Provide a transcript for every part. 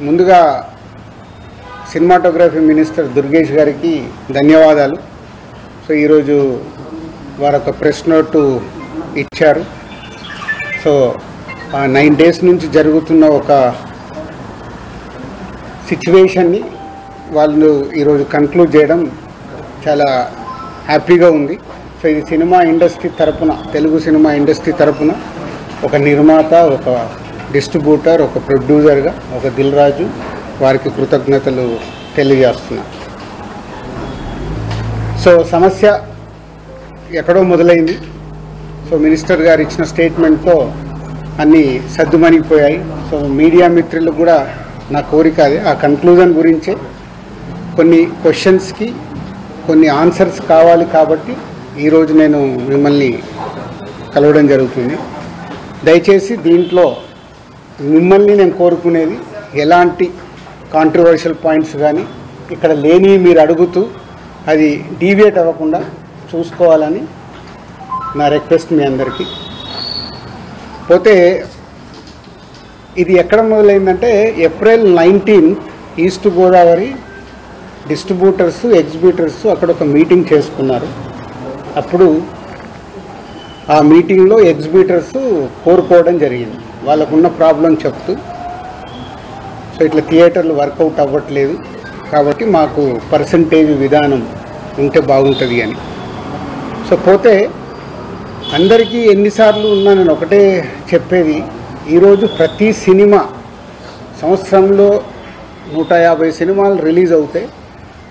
ముందుగా cinematography minister Durgesh గారికి ధన్యవాదాలు. సో ఈరోజు వారు ఒక ప్రెస్ నోటు ఇచ్చారు. సో 9 days నుంచి జరుగుతున్న ఒక సిచ్యువేషన్ని వాళ్ళు ఈరోజు కన్క్లూడ్ చేయడం చాలా హ్యాపీగా ఉంది. సో ఇది సినిమా ఇండస్ట్రీ తరపున, తెలుగు సినిమా ఇండస్ట్రీ తరపున ఒక నిర్మాత, ఒక డిస్ట్రిబ్యూటర్, ఒక ప్రొడ్యూసర్గా ఒక దిల్ రాజు వారికి కృతజ్ఞతలు తెలియజేస్తున్నా. సో సమస్య ఎక్కడో మొదలైంది. సో మినిస్టర్ గారు ఇచ్చిన స్టేట్మెంట్తో అన్నీ సద్దుమణిగిపోయాయి. సో మీడియా మిత్రులకు కూడా నా కోరిక అదే, ఆ కన్క్లూజన్ గురించే కొన్ని క్వశ్చన్స్కి కొన్ని ఆన్సర్స్ కావాలి కాబట్టి ఈరోజు నేను మిమ్మల్ని కలవడం జరుగుతుంది. దయచేసి దీంట్లో మిమ్మల్ని నేను కోరుకునేది ఎలాంటి కాంట్రవర్షియల్ పాయింట్స్ కానీ ఇక్కడ లేని మీరు అడుగుతూ అది డీవియేట్ అవ్వకుండా చూసుకోవాలని నా రిక్వెస్ట్ మీ అందరికీ. పోతే ఇది ఎక్కడ మొదలైందంటే April 19 east Godavari distributors, exhibitors అక్కడ ఒక మీటింగ్ చేసుకున్నారు. అప్పుడు ఆ మీటింగ్లో ఎగ్జిబ్యూటర్స్ కోరుకోవడం జరిగింది, వాళ్ళకున్న ప్రాబ్లం చెప్తూ. సో ఇట్లా థియేటర్లు వర్కౌట్ అవ్వట్లేదు కాబట్టి మాకు పర్సంటేజ్ విధానం ఉంటే బాగుంటుంది అని. సో పోతే అందరికీ ఎన్నిసార్లు ఉన్నా నేను ఒకటే చెప్పేది, ఈరోజు ప్రతి సినిమా సంవత్సరంలో 150 సినిమాలు రిలీజ్ అవుతాయి,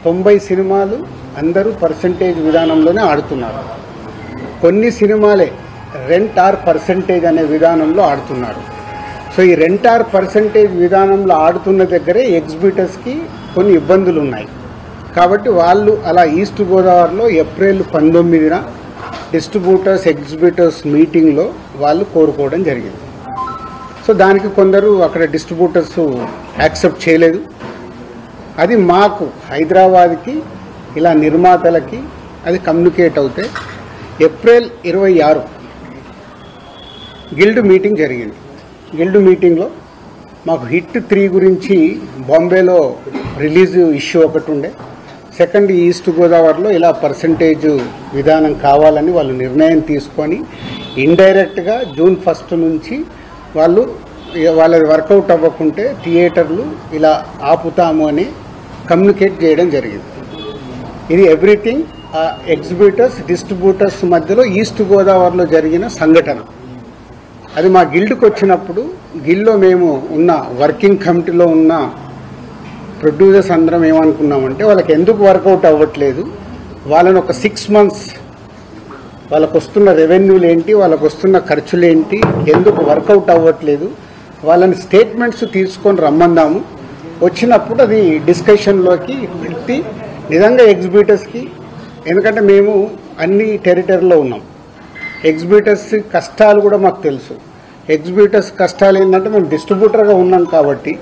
90 సినిమాలు అందరూ పర్సంటేజ్ విధానంలోనే ఆడుతున్నారు. కొన్ని సినిమాలే రెంట్ ఆర్ పర్సంటేజ్ అనే విధానంలో ఆడుతున్నారు. సో ఈ రెంట్ ఆర్ పర్సంటేజ్ విధానంలో ఆడుతున్న దగ్గరే ఎగ్జిబ్యూటర్స్కి కొన్ని ఇబ్బందులు ఉన్నాయి. కాబట్టి వాళ్ళు అలా ఈస్ట్ గోదావరిలో April 19 డిస్ట్రిబ్యూటర్స్, ఎగ్జిబ్యూటర్స్ మీటింగ్లో వాళ్ళు కోరుకోవడం జరిగింది. సో దానికి కొందరు అక్కడ డిస్ట్రిబ్యూటర్స్ యాక్సెప్ట్ చేయలేదు. అది మాకు హైదరాబాద్కి ఇలా నిర్మాతలకి అది కమ్యూనికేట్ అవుతే April 26 గిల్డ్ మీటింగ్ జరిగింది. గిల్డ్ మీటింగ్లో మాకు హిట్ 3 గురించి బాంబేలో రిలీజ్ ఇష్యూ ఒకటి ఉండే, సెకండ్ ఈస్ట్ గోదావరిలో ఇలా పర్సంటేజ్ విధానం కావాలని వాళ్ళు నిర్ణయం తీసుకొని ఇండైరెక్ట్గా June 1 నుంచి వాళ్ళది వర్కౌట్ అవ్వకుంటే థియేటర్లు ఇలా ఆపుతాము అని కమ్యూనికేట్ చేయడం జరిగింది. ఇది ఎవ్రీథింగ్ ఎగ్జిబ్యూటర్స్, డిస్ట్రిబ్యూటర్స్ మధ్యలో ఈస్ట్ గోదావరిలో జరిగిన సంఘటన. అది మా గిల్డ్కి వచ్చినప్పుడు గిల్డ్లో మేము ఉన్న వర్కింగ్ కమిటీలో ఉన్న ప్రొడ్యూసర్స్ అందరం ఏమనుకున్నామంటే, వాళ్ళకి ఎందుకు వర్కౌట్ అవ్వట్లేదు, వాళ్ళని ఒక 6 months వాళ్ళకు వస్తున్న రెవెన్యూలు ఏంటి, వాళ్ళకు వస్తున్న ఖర్చులు ఏంటి, ఎందుకు వర్కౌట్ అవ్వట్లేదు, వాళ్ళని స్టేట్మెంట్స్ తీసుకొని రమ్మందాము. వచ్చినప్పుడు అది డిస్కషన్లోకి పెట్టి నిజంగా ఎగ్జిబ్యూటర్స్కి, ఎందుకంటే మేము అన్ని టెరిటరీలో ఉన్నాం, ఎగ్జిబ్యూటర్స్ కష్టాలు కూడా మాకు తెలుసు. ఎగ్జిబ్యూటర్స్ కష్టాలు ఏంటంటే మేము డిస్ట్రిబ్యూటర్గా ఉన్నాం కాబట్టి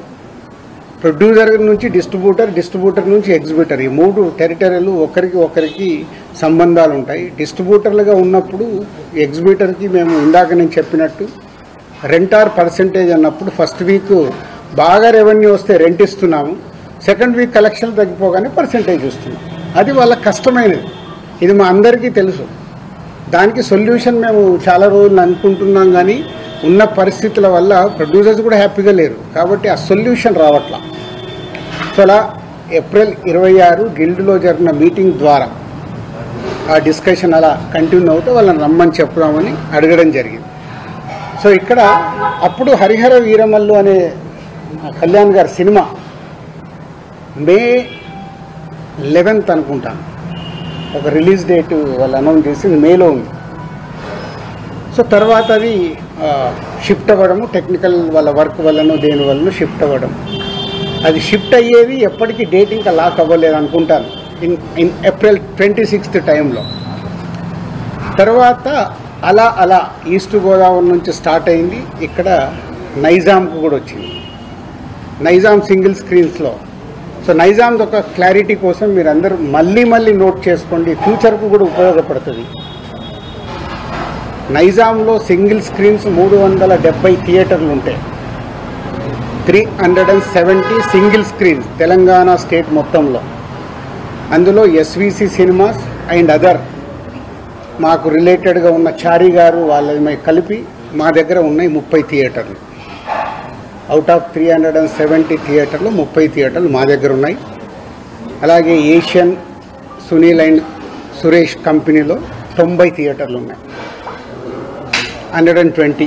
ప్రొడ్యూసర్ నుంచి డిస్ట్రిబ్యూటర్, డిస్ట్రిబ్యూటర్ నుంచి ఎగ్జిబ్యూటర్, ఈ 3 టెరిటరీలు ఒకరికి సంబంధాలు ఉంటాయి. డిస్ట్రిబ్యూటర్లుగా ఉన్నప్పుడు ఎగ్జిబ్యూటర్కి మేము ఇందాక నేను చెప్పినట్టు రెంట్ ఆర్ పర్సంటేజ్ అన్నప్పుడు ఫస్ట్ వీక్ బాగా రెవెన్యూ వస్తే రెంట్ ఇస్తున్నాము, సెకండ్ వీక్ కలెక్షన్ తగ్గిపోగానే పర్సంటేజ్ ఇస్తున్నాం. అది వాళ్ళకి కష్టమైనది, ఇది మా అందరికీ తెలుసు. దానికి సొల్యూషన్ మేము చాలా రోజులు అనుకుంటున్నాం, కానీ ఉన్న పరిస్థితుల వల్ల ప్రొడ్యూసర్స్ కూడా హ్యాపీగా లేరు కాబట్టి ఆ సొల్యూషన్ రావట్లా. సో అలా April 26 గిల్డ్లో జరిగిన మీటింగ్ ద్వారా ఆ డిస్కషన్ అలా కంటిన్యూ అవుతూ వాళ్ళని రమ్మని చెప్దామని అడగడం జరిగింది. సో ఇక్కడ అప్పుడు హరిహర వీరమల్లు అనే కళ్యాణ్ గారి సినిమా May 11 అనుకుంటాను ఒక రిలీజ్ డేట్ వాళ్ళు అనౌన్స్ చేసింది, మేలో ఉంది. సో తర్వాత అది షిఫ్ట్ అవ్వడము, టెక్నికల్ వాళ్ళ వర్క్ వల్లనో దేని వల్లనో షిఫ్ట్ అవ్వడం. అది షిఫ్ట్ అయ్యేది ఎప్పటికీ డేట్ ఇంకా లాక్ అవ్వలేదు అనుకుంటాను, ఇన్ April 26 టైంలో. తర్వాత అలా ఈస్ట్ గోదావరి నుంచి స్టార్ట్ అయింది, ఇక్కడ నైజాంకు కూడా వచ్చింది, నైజాం సింగిల్ స్క్రీన్స్లో. సో నైజాంది ఒక క్లారిటీ కోసం మీరు అందరూ మళ్ళీ నోట్ చేసుకోండి, ఫ్యూచర్కు కూడా ఉపయోగపడుతుంది. నైజాంలో సింగిల్ స్క్రీన్స్ 370 థియేటర్లు ఉంటాయి. 370 సింగిల్ స్క్రీన్స్ తెలంగాణ స్టేట్ మొత్తంలో. అందులో ఎస్విసి సినిమాస్ అండ్ అదర్ మాకు రిలేటెడ్గా ఉన్న చారి గారు వాళ్ళని కలిపి మా దగ్గర ఉన్నాయి 30 థియేటర్లు. అవుట్ ఆఫ్ 370 థియేటర్లు 30 థియేటర్లు మా దగ్గర ఉన్నాయి. అలాగే ఏషియన్ సునీల్ అండ్ సురేష్ కంపెనీలో 90 థియేటర్లు ఉన్నాయి. 120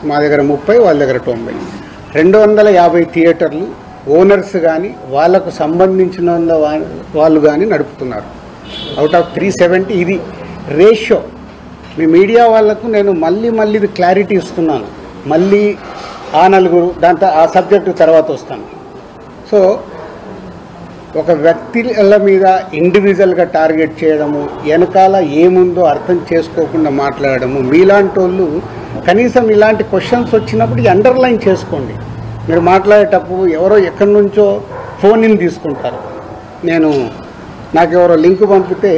మా దగ్గర 30, వాళ్ళ దగ్గర 90. 250 థియేటర్లు ఓనర్స్ కానీ వాళ్ళకు సంబంధించిన వాళ్ళు కానీ నడుపుతున్నారు. అవుట్ ఆఫ్ 370 ఇది రేషియో. మీ మీడియా వాళ్ళకు నేను మళ్ళీ ఇది క్లారిటీ ఇస్తున్నాను. మళ్ళీ ఆ నలుగురు దాంతో ఆ సబ్జెక్టు తర్వాత వస్తాను. సో ఒక వ్యక్తుల మీద ఇండివిజువల్గా టార్గెట్ చేయడము, వెనకాల ఏముందో అర్థం చేసుకోకుండా మాట్లాడము, మీలాంటి వాళ్ళు కనీసం ఇలాంటి క్వశ్చన్స్ వచ్చినప్పుడు అండర్లైన్ చేసుకోండి. మీరు మాట్లాడేటప్పుడు ఎవరో ఎక్కడి నుంచో ఫోన్ ఇన్ తీసుకుంటారు. నాకు ఎవరో లింక్ పంపితే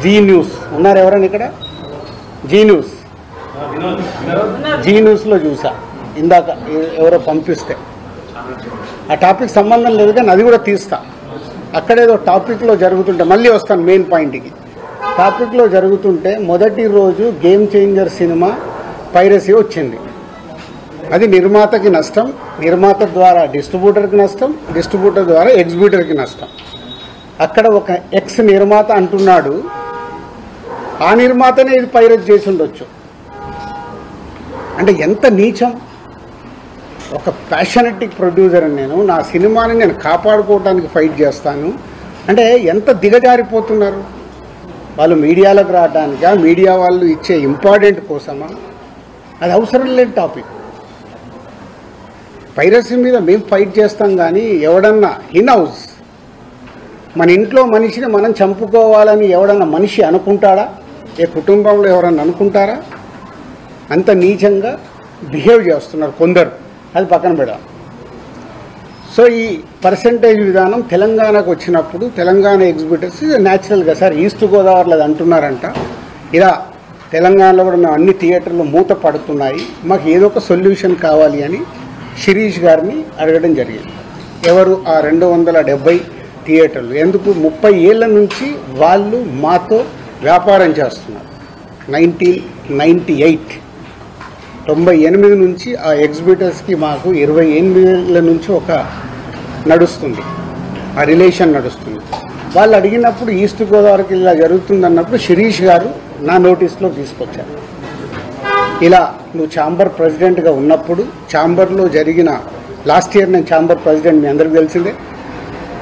జీ న్యూస్ ఉన్నారు ఎవరైనా ఇక్కడ? జీ న్యూస్లో చూసా ఇందాక ఎవరో పంపిస్తే. ఆ టాపిక్ సంబంధం లేదు కానీ అది కూడా తీస్తా. అక్కడేదో టాపిక్లో జరుగుతుంటే మళ్ళీ వస్తాను మెయిన్ పాయింట్కి. టాపిక్లో జరుగుతుంటే మొదటి రోజు గేమ్ చేంజర్ సినిమా పైరసీ వచ్చింది. అది నిర్మాతకి నష్టం, నిర్మాత ద్వారా డిస్ట్రిబ్యూటర్కి నష్టం, డిస్ట్రిబ్యూటర్ ద్వారా ఎగ్జిబ్యూటర్కి నష్టం. అక్కడ ఒక ఎక్స్ నిర్మాత అంటున్నాడు, ఆ నిర్మాతనే ఇది పైరసీ చేసి ఉండొచ్చు. అంటే ఎంత నీచం! ఒక ప్యాషనెటిక్ ప్రొడ్యూసర్ నేను, నా సినిమాని నేను కాపాడుకోవడానికి ఫైట్ చేస్తాను అంటే ఎంత దిగజారిపోతున్నారు వాళ్ళు. మీడియాలోకి రావడానికా, మీడియా వాళ్ళు ఇచ్చే ఇంపార్టెంట్ కోసమా? అది అవసరం లేని టాపిక్. పైరసీ మీద మేము ఫైట్ చేస్తాం కానీ ఎవడన్నా హౌస్ మన ఇంట్లో మనిషిని మనం చంపుకోవాలని ఎవడన్నా మనిషి అనుకుంటాడా? ఏ కుటుంబంలో ఎవరన్నా అనుకుంటారా? అంత నీచంగా బిహేవ్ చేస్తున్నారు కొందరు. అది పక్కన పెడదాం. సో ఈ పర్సంటేజ్ విధానం తెలంగాణకు వచ్చినప్పుడు తెలంగాణ ఎగ్జిబిటర్స్ న్యాచురల్గా సార్ ఈస్ట్ గోదావరిలో అది అంటున్నారంట, ఇలా తెలంగాణలో కూడా మేము అన్ని థియేటర్లు మూత పడుతున్నాయి, మాకు ఏదో ఒక సొల్యూషన్ కావాలి అని శిరీష్ గారిని అడగడం జరిగింది. ఎవరు ఆ 270 థియేటర్లు? ఎందుకు 30 ఏళ్ళ నుంచి వాళ్ళు మాతో వ్యాపారం చేస్తున్నారు. 98 నుంచి ఆ ఎగ్జిబిటర్స్కి మాకు 28 ఏళ్ళ నుంచి ఒక నడుస్తుంది, ఆ రిలేషన్ నడుస్తుంది. వాళ్ళు అడిగినప్పుడు ఈస్ట్ గోదావరికి ఇలా జరుగుతుందన్నప్పుడు శిరీష్ గారు నా నోటీస్లో తీసుకొచ్చారు. ఇలా నువ్వు ఛాంబర్ ప్రెసిడెంట్గా ఉన్నప్పుడు ఛాంబర్లో జరిగిన లాస్ట్ ఇయర్ నేను ఛాంబర్ ప్రెసిడెంట్, మీ అందరికీ తెలిసిందే.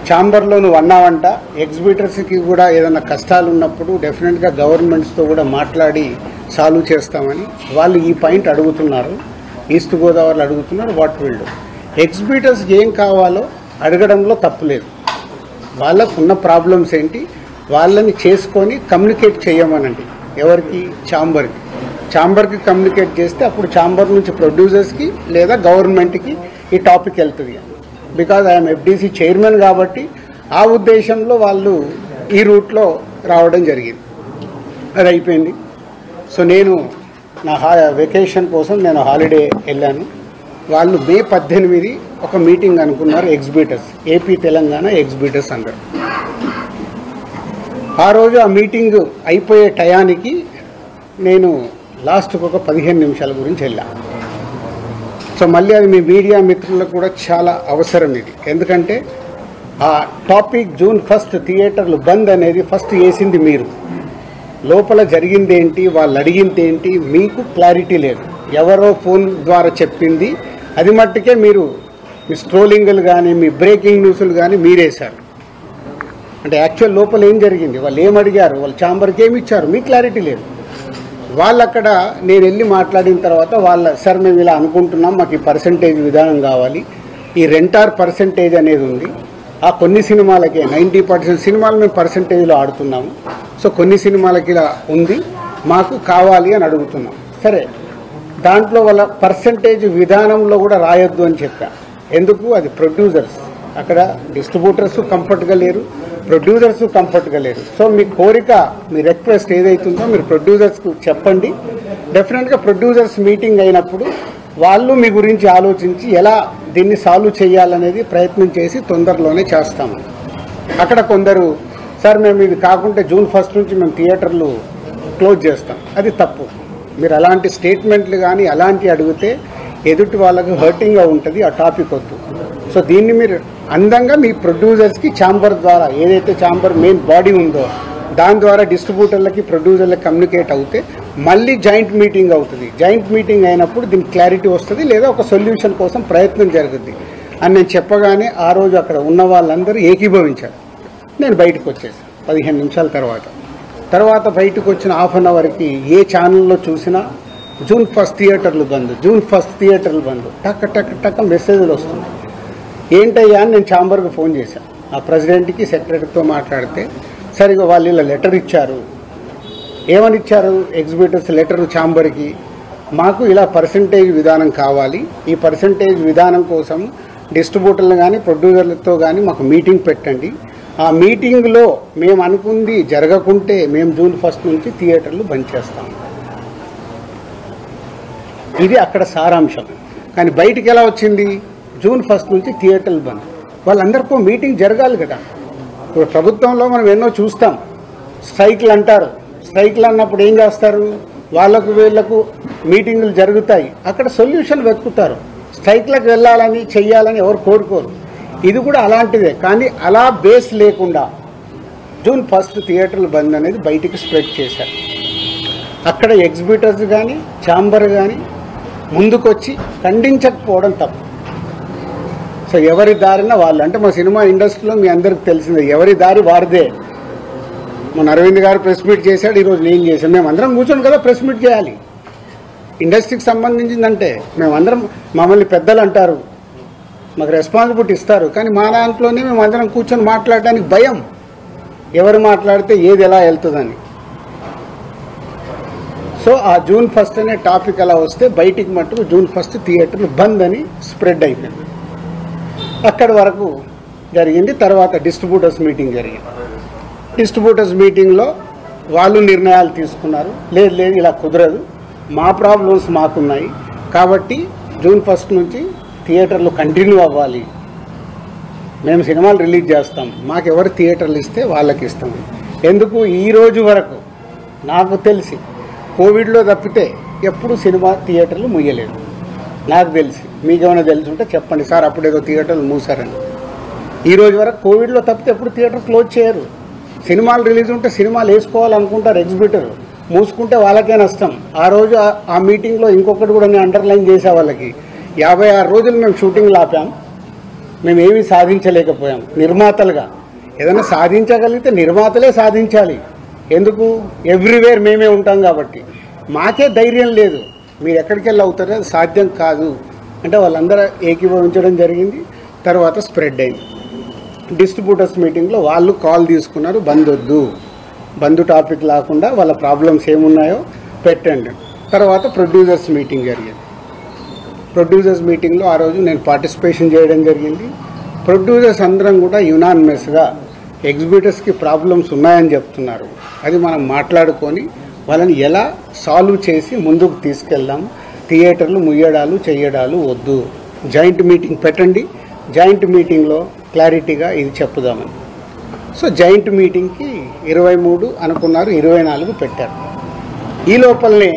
ఛాంబర్లో నువ్వు అన్నావంట ఎగ్జిబిటర్స్కి కూడా ఏదైనా కష్టాలు ఉన్నప్పుడు డెఫినెట్గా గవర్నమెంట్స్తో కూడా మాట్లాడి సాల్వ్ చేస్తామని వాళ్ళు ఈ పాయింట్ అడుగుతున్నారు. ఈస్ట్ గోదావరిలో అడుగుతున్నారు. What will do? ఎగ్జిబిటర్స్కి ఏం కావాలో అడగడంలో తప్పులేదు. వాళ్ళకు ఉన్న ప్రాబ్లమ్స్ ఏంటి వాళ్ళని చేసుకొని కమ్యూనికేట్ చేయమనండి. ఎవరికి? ఛాంబర్కి కమ్యూనికేట్ చేస్తే అప్పుడు ఛాంబర్ నుంచి ప్రొడ్యూసర్స్కి లేదా గవర్నమెంట్కి ఈ టాపిక్ వెళ్తుంది. బికాజ్ ఐఎమ్ ఎఫ్డీసీ చైర్మన్ కాబట్టి ఆ ఉద్దేశంలో వాళ్ళు ఈ రూట్లో రావడం జరిగింది. అది అయిపోయింది. సో నేను నా వెకేషన్ కోసం నేను హాలిడే వెళ్ళాను. వాళ్ళు మే 18 ఒక మీటింగ్ అనుకున్నారు ఎగ్జిబిటర్స్, ఏపీ తెలంగాణ ఎగ్జిబిటర్స్ అందరు. ఆ రోజు ఆ మీటింగ్ అయిపోయే టయానికి నేను లాస్ట్కి ఒక 15 నిమిషాల గురించి వెళ్ళాను. సో మళ్ళీ అది మీ మీడియా మిత్రులకు కూడా చాలా అవసరం ఇది. ఎందుకంటే ఆ టాపిక్ June 1 థియేటర్లు బంద్ అనేది ఫస్ట్ వేసింది మీరు. లోపల జరిగింది ఏంటి, వాళ్ళు అడిగింది ఏంటి మీకు క్లారిటీ లేదు. ఎవరో ఫోన్ ద్వారా చెప్పింది అది మట్టుకే మీరు మీ స్ట్రోలింగ్లు కానీ మీ బ్రేకింగ్ న్యూస్లు కానీ మీరేశారు. అంటే యాక్చువల్ లోపల ఏం జరిగింది, వాళ్ళు ఏం అడిగారు, వాళ్ళు ఛాంబర్కి ఏమి ఇచ్చారు, మీకు క్లారిటీ లేదు. వాళ్ళు అక్కడ నేను వెళ్ళి మాట్లాడిన తర్వాత సార్ మేము ఇలా అనుకుంటున్నాం, మాకు ఈ పర్సంటేజ్ విధానం కావాలి, ఈ రెంటార్ పర్సంటేజ్ అనేది ఉంది. ఆ కొన్ని సినిమాలకే 90% సినిమాలు మేము పర్సంటేజ్లో ఆడుతున్నాము. సో కొన్ని సినిమాలకి ఇలా ఉంది, మాకు కావాలి అని అడుగుతున్నాం. సరే, దాంట్లో వాళ్ళ పర్సంటేజ్ విధానంలో కూడా రాయొద్దు అని చెప్పా. ఎందుకు? అది ప్రొడ్యూసర్స్, అక్కడ డిస్ట్రిబ్యూటర్స్ కంఫర్ట్గా లేరు, ప్రొడ్యూసర్స్ కంఫర్ట్గా లేరు. సో మీ కోరిక, మీ రిక్వెస్ట్ ఏదైతుందో మీరు ప్రొడ్యూసర్స్కు చెప్పండి. డెఫినెట్గా ప్రొడ్యూసర్స్ మీటింగ్ అయినప్పుడు వాళ్ళు మీ గురించి ఆలోచించి ఎలా దీన్ని సాల్వ్ చేయాలనేది ప్రయత్నం చేసి తొందరలోనే చేస్తాము. అక్కడ కొందరు సార్ మేము ఇది కాకుంటే జూన్ 1 నుంచి మేము థియేటర్లు క్లోజ్ చేస్తాం, అది తప్పు. మీరు అలాంటి స్టేట్మెంట్లు కానీ అలాంటివి అడిగితే ఎదుటి వాళ్ళకు హర్టింగ్గా ఉంటుంది, ఆ టాపిక్ వద్దు. సో దీన్ని మీరు అందంగా మీ ప్రొడ్యూసర్స్కి ఛాంబర్ ద్వారా, ఏదైతే ఛాంబర్ మెయిన్ బాడీ ఉందో దాని ద్వారా డిస్ట్రిబ్యూటర్లకి ప్రొడ్యూసర్లకి కమ్యూనికేట్ అవుతే మళ్ళీ జాయింట్ మీటింగ్ అవుతుంది. జాయింట్ మీటింగ్ అయినప్పుడు దీనికి క్లారిటీ వస్తుంది, లేదా ఒక సొల్యూషన్ కోసం ప్రయత్నం జరుగుద్ది అని నేను చెప్పగానే ఆ రోజు అక్కడ ఉన్న వాళ్ళందరూ ఏకీభవించారు. నేను బయటకు వచ్చేసాను 15 నిమిషాల తర్వాత బయటకు వచ్చిన హాఫ్ అన్ అవర్కి ఏ ఛానల్లో చూసినా జూన్ 1 థియేటర్లు బంద్, జూన్ 1 థియేటర్లు బంద్, టక్ మెసేజ్లు వస్తున్నాయి. ఏంటయ్యా అని నేను ఛాంబర్కి ఫోన్ చేశాను. ఆ ప్రెసిడెంట్కి సెక్రటరీతో మాట్లాడితే సరిగా వాళ్ళు ఇలా లెటర్ ఇచ్చారు. ఏమని ఇచ్చారు? ఎగ్జిబిటర్స్ లెటర్ ఛాంబర్కి, మాకు ఇలా పర్సంటేజ్ విధానం కావాలి, ఈ పర్సంటేజ్ విధానం కోసం డిస్ట్రిబ్యూటర్లు కానీ ప్రొడ్యూసర్లతో కానీ మాకు మీటింగ్ పెట్టండి. ఆ మీటింగ్లో మేము అనుకుంది జరగకుంటే మేము జూన్ 1 నుంచి థియేటర్లు బంద్ చేస్తాం. ఇది అక్కడ సారాంశం. కానీ బయటికి ఎలా వచ్చింది? జూన్ 1 నుంచి థియేటర్లు బంద్. వాళ్ళందరికీ మీటింగ్ జరగాలి కదా. ఇప్పుడు ప్రభుత్వంలో మనం ఎన్నో చూస్తాం, స్ట్రైక్లు అంటారు. స్ట్రైక్లు అన్నప్పుడు ఏం చేస్తారు? వాళ్ళకు వీళ్లకు మీటింగులు జరుగుతాయి, అక్కడ సొల్యూషన్ వెతుకుతారు. స్ట్రైక్లకు వెళ్ళాలని చెయ్యాలని ఎవరు కోరుకోరు. ఇది కూడా అలాంటిదే. కానీ అలా బేస్ లేకుండా జూన్ 1 థియేటర్లు బంద్ అనేది బయటికి స్ప్రెడ్ చేశారు. అక్కడ ఎగ్జిబిటర్స్ కానీ ఛాంబర్ కానీ ముందుకొచ్చి ఖండించకపోవడం తప్పు. సో ఎవరి దారిన వాళ్ళు, అంటే మా సినిమా ఇండస్ట్రీలో మీ అందరికి తెలిసిందే, ఎవరి దారి వారిదే. మన అరవింద్ గారు ప్రెస్ మీట్ చేశాడు, ఈరోజు నేను చేశాను. మేము అందరం కూర్చొని కదా ప్రెస్ మీట్ చేయాలి. ఇండస్ట్రీకి సంబంధించిందంటే మేమందరం, మమ్మల్ని పెద్దలు అంటారు, మాకు రెస్పాన్సిబిలిటీ ఇస్తారు. కానీ మా దాంట్లోనే మేము అందరం కూర్చొని మాట్లాడడానికి భయం, ఎవరు మాట్లాడితే ఏది ఎలా వెళ్తుందని. సో ఆ జూన్ 1 అనే టాపిక్ అలా వస్తే బయటికి మట్టుకు జూన్ 1 థియేటర్లు బంద్ అని స్ప్రెడ్ అయిపోయింది. అక్కడి వరకు జరిగింది. తర్వాత డిస్ట్రిబ్యూటర్స్ మీటింగ్ జరిగింది. డిస్ట్రిబ్యూటర్స్ మీటింగ్లో వాళ్ళు నిర్ణయాలు తీసుకున్నారు. లేదు ఇలా కుదరదు, మా ప్రాబ్లమ్స్ మాకున్నాయి కాబట్టి జూన్ 1 నుంచి థియేటర్లు కంటిన్యూ అవ్వాలి, మేము సినిమాలు రిలీజ్ చేస్తాం, మాకు ఎవరు థియేటర్లు ఇస్తే వాళ్ళకి ఇస్తాం. ఎందుకు ఈ రోజు వరకు నాకు తెలిసి కోవిడ్లో తప్పితే ఎప్పుడు సినిమా థియేటర్లు ముయ్యలేదు నాకు తెలిసి. మీకేమైనా తెలిసి ఉంటే చెప్పండి సార్, అప్పుడేదో థియేటర్లు మూసారని. ఈ రోజు వరకు కోవిడ్లో తప్పితే ఎప్పుడు థియేటర్ క్లోజ్ చేయరు. సినిమాలు రిలీజ్ ఉంటే సినిమాలు వేసుకోవాలనుకుంటారు ఎగ్జిబిటర్, మూసుకుంటే వాళ్ళకే నష్టం. ఆ రోజు ఆ మీటింగ్లో ఇంకొకటి కూడా నేను అండర్లైన్ చేసే వాళ్ళకి, 56 రోజులు మేము షూటింగ్లు ఆపాం, మేము ఏమీ సాధించలేకపోయాం. నిర్మాతలుగా ఏదైనా సాధించగలిగితే నిర్మాతలే సాధించాలి. ఎందుకు? ఎవ్రీవేర్ మేమే ఉంటాం కాబట్టి. మాకే ధైర్యం లేదు, మీరు ఎక్కడికి వెళ్ళి అవుతారో అది సాధ్యం కాదు అంటే వాళ్ళందరూ ఏకీభవించడం జరిగింది. తర్వాత స్ప్రెడ్ అయింది. డిస్ట్రిబ్యూటర్స్ మీటింగ్లో వాళ్ళు కాల్ తీసుకున్నారు, బంద్ వద్దు, బంద్ టాపిక్ లేకుండా వాళ్ళ ప్రాబ్లమ్స్ ఏమున్నాయో పెట్టండి. తర్వాత ప్రొడ్యూసర్స్ మీటింగ్ జరిగింది. ప్రొడ్యూసర్స్ మీటింగ్లో ఆ రోజు నేను పార్టిసిపేషన్ చేయడం జరిగింది. ప్రొడ్యూసర్స్ అందరం కూడా యునానిమస్గా ఎగ్జిబిటర్స్కి ప్రాబ్లమ్స్ ఉన్నాయని చెప్తున్నారు. అది మనం మాట్లాడుకొని వాళ్ళని ఎలా సాల్వ్ చేసి ముందుకు తీసుకెళ్దాం. థియేటర్లు ముయ్యడాలు చేయడాలు వద్దు, జాయింట్ మీటింగ్ పెట్టండి, జాయింట్ మీటింగ్లో క్లారిటీగా ఇది చెప్పుదామని. సో జాయింట్ మీటింగ్కి 23 అనుకున్నారు, 24 పెట్టారు. ఈ లోపలనే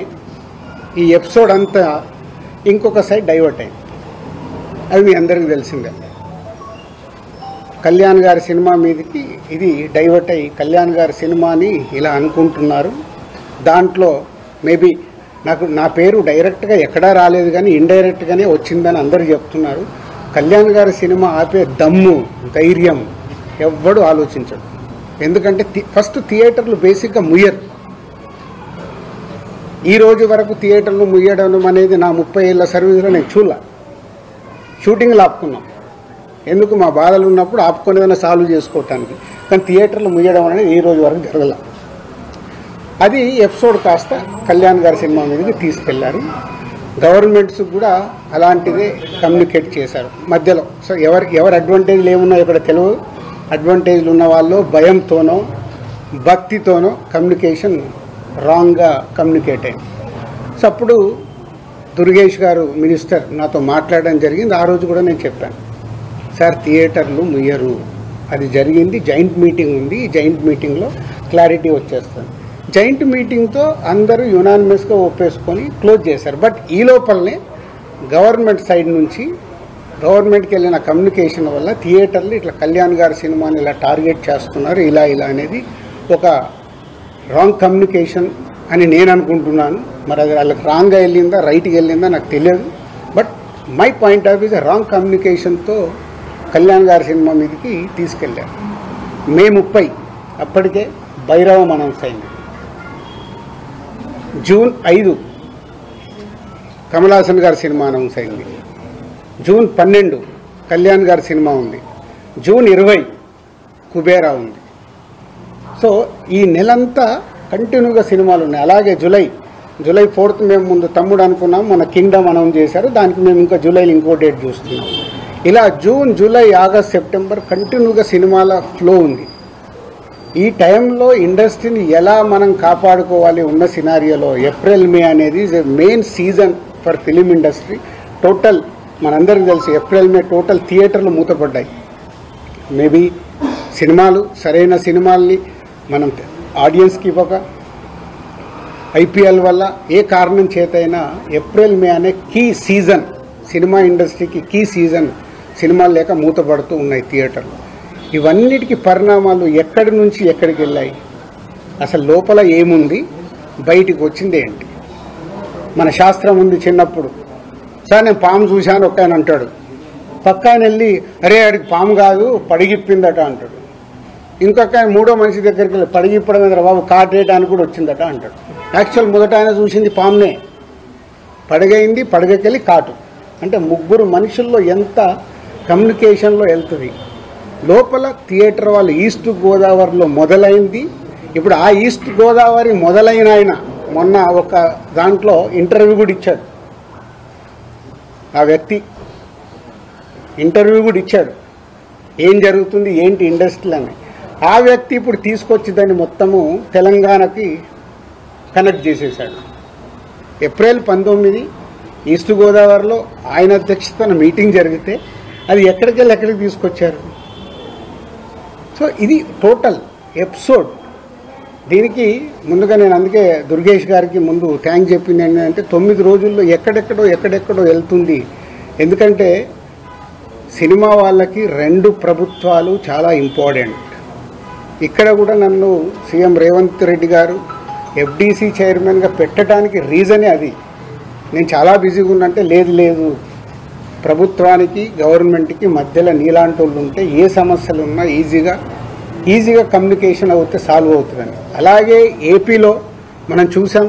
ఈ ఎపిసోడ్ అంతా ఇంకొక సైడ్ డైవర్ట్ అయింది. అది మీ అందరికీ తెలిసిందే. కళ్యాణ్ గారి సినిమా మీదకి ఇది డైవర్ట్ అయ్యి కళ్యాణ్ గారి సినిమాని ఇలా అనుకుంటున్నారు. దాంట్లో మేబీ నా పేరు డైరెక్ట్గా ఎక్కడా రాలేదు కానీ ఇండైరెక్ట్గానే వచ్చిందని అందరూ చెప్తున్నారు. కళ్యాణ్ గారి సినిమా ఆపే దమ్ము, ధైర్యం ఎవ్వడు ఆలోచించడు. ఎందుకంటే ఫస్ట్ థియేటర్లు బేసిక్గా ముయ్యరు. ఈ రోజు వరకు థియేటర్లు ముయ్యడం అనేది నా 30 ఏళ్ళ సర్వీస్లో నేను షూటింగ్లు ఆపుకున్నాం. ఎందుకు? మా బాధలు ఉన్నప్పుడు ఆపుకొని ఏదైనా సాల్వ్ చేసుకోవటానికి. కానీ థియేటర్లు ముయ్యడం అనేది ఈ రోజు వరకు జరగల. అది ఎపిసోడ్ కాస్త కళ్యాణ్ గారి సినిమా మీదకి తీసుకెళ్లారు. గవర్నమెంట్స్ కూడా అలాంటిదే కమ్యూనికేట్ చేశారు మధ్యలో. సో ఎవరు అడ్వాంటేజ్లు ఏమున్నాయో ఇక్కడ తెలియదు. అడ్వాంటేజ్లు ఉన్న వాళ్ళు భయంతోనో భక్తితోనో కమ్యూనికేషన్ రాంగ్గా కమ్యూనికేట్ అయింది. సో అప్పుడు దుర్గేష్ గారు మినిస్టర్ నాతో మాట్లాడడం జరిగింది. ఆ రోజు కూడా నేను చెప్పాను, సార్ థియేటర్లు ముయ్యరు, అది జరిగింది, జాయింట్ మీటింగ్ ఉంది, ఈ జాయింట్ మీటింగ్లో క్లారిటీ వచ్చేస్తుంది. జాయింట్ మీటింగ్తో అందరూ యునానిమస్గా ఒప్పేసుకొని క్లోజ్ చేశారు. బట్ ఈ లోపలనే గవర్నమెంట్ సైడ్ నుంచి గవర్నమెంట్కి వెళ్ళిన కమ్యూనికేషన్ వల్ల థియేటర్లు ఇట్లా కళ్యాణ్ గారి సినిమాని ఇలా టార్గెట్ చేస్తున్నారు, ఇలా అనేది ఒక రాంగ్ కమ్యూనికేషన్ అని నేను అనుకుంటున్నాను. మరి అది వాళ్ళకి రాంగ్గా వెళ్ళిందా రైట్గా వెళ్ళిందా నాకు తెలియదు. But my point of view wrong కమ్యూనికేషన్తో కళ్యాణ్ గారి సినిమా మీదకి తీసుకెళ్ళారు. మే 30 అప్పటికే భైరవం అనౌన్స్ అయింది. జూన్ 5 కమల్ హాసన్ గారి సినిమా అనౌన్స్ అయింది. జూన్ 12 కళ్యాణ్ గారి సినిమా ఉంది. జూన్ 20 కుబేరా ఉంది. సో ఈ నెలంతా కంటిన్యూగా సినిమాలు ఉన్నాయి. అలాగే జూలై 4th మేము ముందు తమ్ముడు అనుకున్నాం, మన కింగ్డమ్ అనౌన్స్ చేశారు, దానికి మేము ఇంకా జూలైలో ఇంకో డేట్ చూస్తున్నాం. ఇలా జూన్, జూలై, ఆగస్ట్, సెప్టెంబర్ కంటిన్యూగా సినిమాల ఫ్లో ఉంది. ఈ టైంలో ఇండస్ట్రీని ఎలా మనం కాపాడుకోవాలి ఉన్న సినారియోలో ఏప్రిల్ మే అనేది is a main season for film industry. Total మనందరికీ తెలుసు ఏప్రిల్ మే టోటల్ థియేటర్లు మూతపడ్డాయి. మేబీ సినిమాలు సరైన సినిమాల్ని మనం ఆడియన్స్కి ఇవ్వక, ఐపీఎల్ వల్ల ఏ కారణం చేతైనా ఏప్రిల్ మే అనే కీ సీజన్, సినిమా ఇండస్ట్రీకి కీ సీజన్, సినిమాలు లేక మూతపడుతూ ఉన్నాయి థియేటర్లు. ఇవన్నిటికీ పరిణామాలు ఎక్కడి నుంచి ఎక్కడికి వెళ్ళాయి, అసలు లోపల ఏముంది, బయటికి వచ్చింది ఏంటి? మన శాస్త్రం ఉంది చిన్నప్పుడు, సార్ నేను పాము చూశాను ఒక ఆయన అంటాడు, పక్క ఆయన వెళ్ళి అరే ఆడికి పాము కాదు పడిగిప్పిందట అంటాడు. ఇంకొక ఆయన మూడో మనిషి దగ్గరికి వెళ్ళి పడిగిప్పడం మీద బాబు కాటేయడానికి కూడా వచ్చిందట అంటాడు. యాక్చువల్ మొదట ఆయన చూసింది పామునే, పడగైంది, పడగకెళ్ళి కాటు. అంటే ముగ్గురు మనుషుల్లో ఎంత కమ్యూనికేషన్లో వెళ్తుంది. లోపల థియేటర్ వాళ్ళు ఈస్ట్ గోదావరిలో మొదలైంది. ఇప్పుడు ఆ ఈస్ట్ గోదావరి మొదలైన ఆయన మొన్న ఒక దాంట్లో ఇంటర్వ్యూ కూడా ఇచ్చాడు. ఆ వ్యక్తి ఇంటర్వ్యూ కూడా ఇచ్చాడు, ఏం జరుగుతుంది ఏంటి ఇండస్ట్రీ అని. ఆ వ్యక్తి ఇప్పుడు తీసుకొచ్చి దాన్ని మొత్తము తెలంగాణకి కనెక్ట్ చేసేసాడు. ఏప్రిల్ 19 ఈస్ట్ గోదావరిలో ఆయన అధ్యక్షతన మీటింగ్ జరిగితే అది ఎక్కడికి వెళ్ళి ఎక్కడికి తీసుకొచ్చారు. సో ఇది టోటల్ ఎపిసోడ్. దీనికి ముందుగా నేను అందుకే దుర్గేష్ గారికి ముందు థ్యాంక్స్ చెప్పింది ఏంటంటే 9 రోజుల్లో ఎక్కడెక్కడో వెళ్తుంది. ఎందుకంటే సినిమా వాళ్ళకి 2 ప్రభుత్వాలు చాలా ఇంపార్టెంట్. ఇక్కడ కూడా నన్ను సీఎం రేవంత్ రెడ్డి గారు ఎఫ్డీసీ చైర్మన్గా పెట్టడానికి రీజనే అది. నేను చాలా బిజీగా ఉన్నంటే లేదు ప్రభుత్వానికి గవర్నమెంట్కి మధ్యలో నీలాంటి వాళ్ళు ఉంటే ఏ సమస్యలు ఉన్నా ఈజీగా కమ్యూనికేషన్ అవుతే సాల్వ్ అవుతుందని. అలాగే ఏపీలో మనం చూసాం,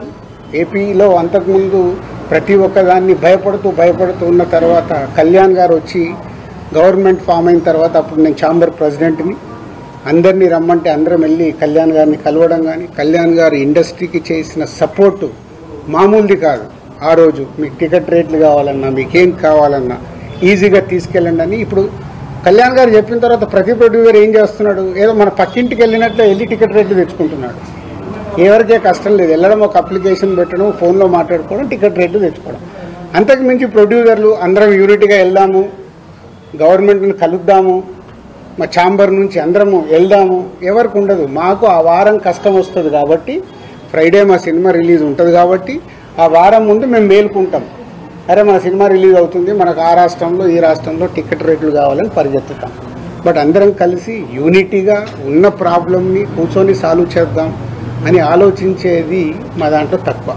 ఏపీలో అంతకుముందు ప్రతి ఒక్కదాన్ని భయపడుతూ ఉన్న తర్వాత కళ్యాణ్ గారు వచ్చి గవర్నమెంట్ ఫామ్ అయిన తర్వాత అప్పుడు నేను ఛాంబర్ ప్రెసిడెంట్ని, అందరినీ రమ్మంటే అందరం వెళ్ళి కళ్యాణ్ గారిని కలవడం కానీ, కళ్యాణ్ గారు ఇండస్ట్రీకి చేసిన సపోర్టు మామూలుది కాదు. ఆ రోజు మీకు టికెట్ రేట్లు కావాలన్నా, మీకేం కావాలన్నా ఈజీగా తీసుకెళ్ళండి అని. ఇప్పుడు కళ్యాణ్ గారు చెప్పిన తర్వాత ప్రతి ప్రొడ్యూసర్ ఏం చేస్తున్నాడు, ఏదో మన పక్కింటికి వెళ్ళినట్లే వెళ్ళి టికెట్ రేట్లు తెచ్చుకుంటున్నాడు. ఎవరికే కష్టం లేదు, వెళ్ళడం ఒక అప్లికేషన్ పెట్టడం, ఫోన్లో మాట్లాడుకోవడం, టికెట్ రేట్లు తెచ్చుకోవడం. అంతకు మించి ప్రొడ్యూసర్లు అందరం యూనిట్గా వెళ్దాము, గవర్నమెంట్ని కలుద్దాము, మా ఛాంబర్ నుంచి అందరము వెళ్దాము ఎవరికి ఉండదు. మాకు ఆ వారం కష్టం వస్తుంది కాబట్టి, ఫ్రైడే మా సినిమా రిలీజ్ ఉంటుంది కాబట్టి ఆ వారం ముందు మేము మేలుకుంటాం, అరే మన సినిమా రిలీజ్ అవుతుంది, మనకు ఆ రాష్ట్రంలో ఈ రాష్ట్రంలో టికెట్ రేట్లు కావాలని పరిగెత్తుతాం. బట్ అందరం కలిసి యూనిటీగా ఉన్న ప్రాబ్లమ్ని కూర్చొని సాల్వ్ చేద్దాం అని ఆలోచించేది మా దాంట్లో తక్కువ.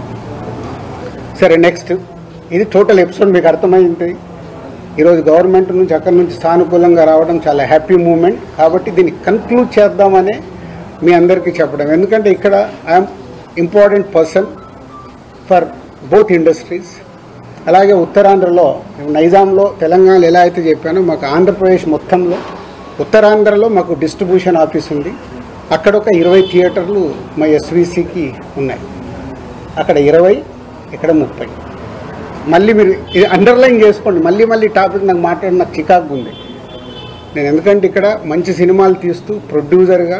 సరే నెక్స్ట్, ఇది టోటల్ ఎపిసోడ్ మీకు అర్థమైంది. ఈరోజు గవర్నమెంట్ నుంచి అక్కడి నుంచి సానుకూలంగా రావడం చాలా హ్యాపీ మూమెంట్. కాబట్టి దీన్ని కన్క్లూడ్ చేద్దామనే మీ అందరికీ చెప్పడం. ఎందుకంటే ఇక్కడ I'm important person for both industries. అలాగే ఉత్తరాంధ్రలో, నైజాంలో, తెలంగాణలో ఎలా అయితే చెప్పానో, మాకు ఆంధ్రప్రదేశ్ మొత్తంలో ఉత్తరాంధ్రలో మాకు డిస్ట్రిబ్యూషన్ ఆఫీస్ ఉంది. అక్కడ ఒక 20 థియేటర్లు మా ఎస్వీసీకి ఉన్నాయి. అక్కడ 20, ఇక్కడ 30. మళ్ళీ మీరు ఇది అండర్లైన్ చేసుకోండి, మళ్ళీ టాపిక్ నాకు మాట్లాడి నాకు చికాకు ఉంది. నేను ఎందుకంటే ఇక్కడ మంచి సినిమాలు తీస్తూ ప్రొడ్యూసర్గా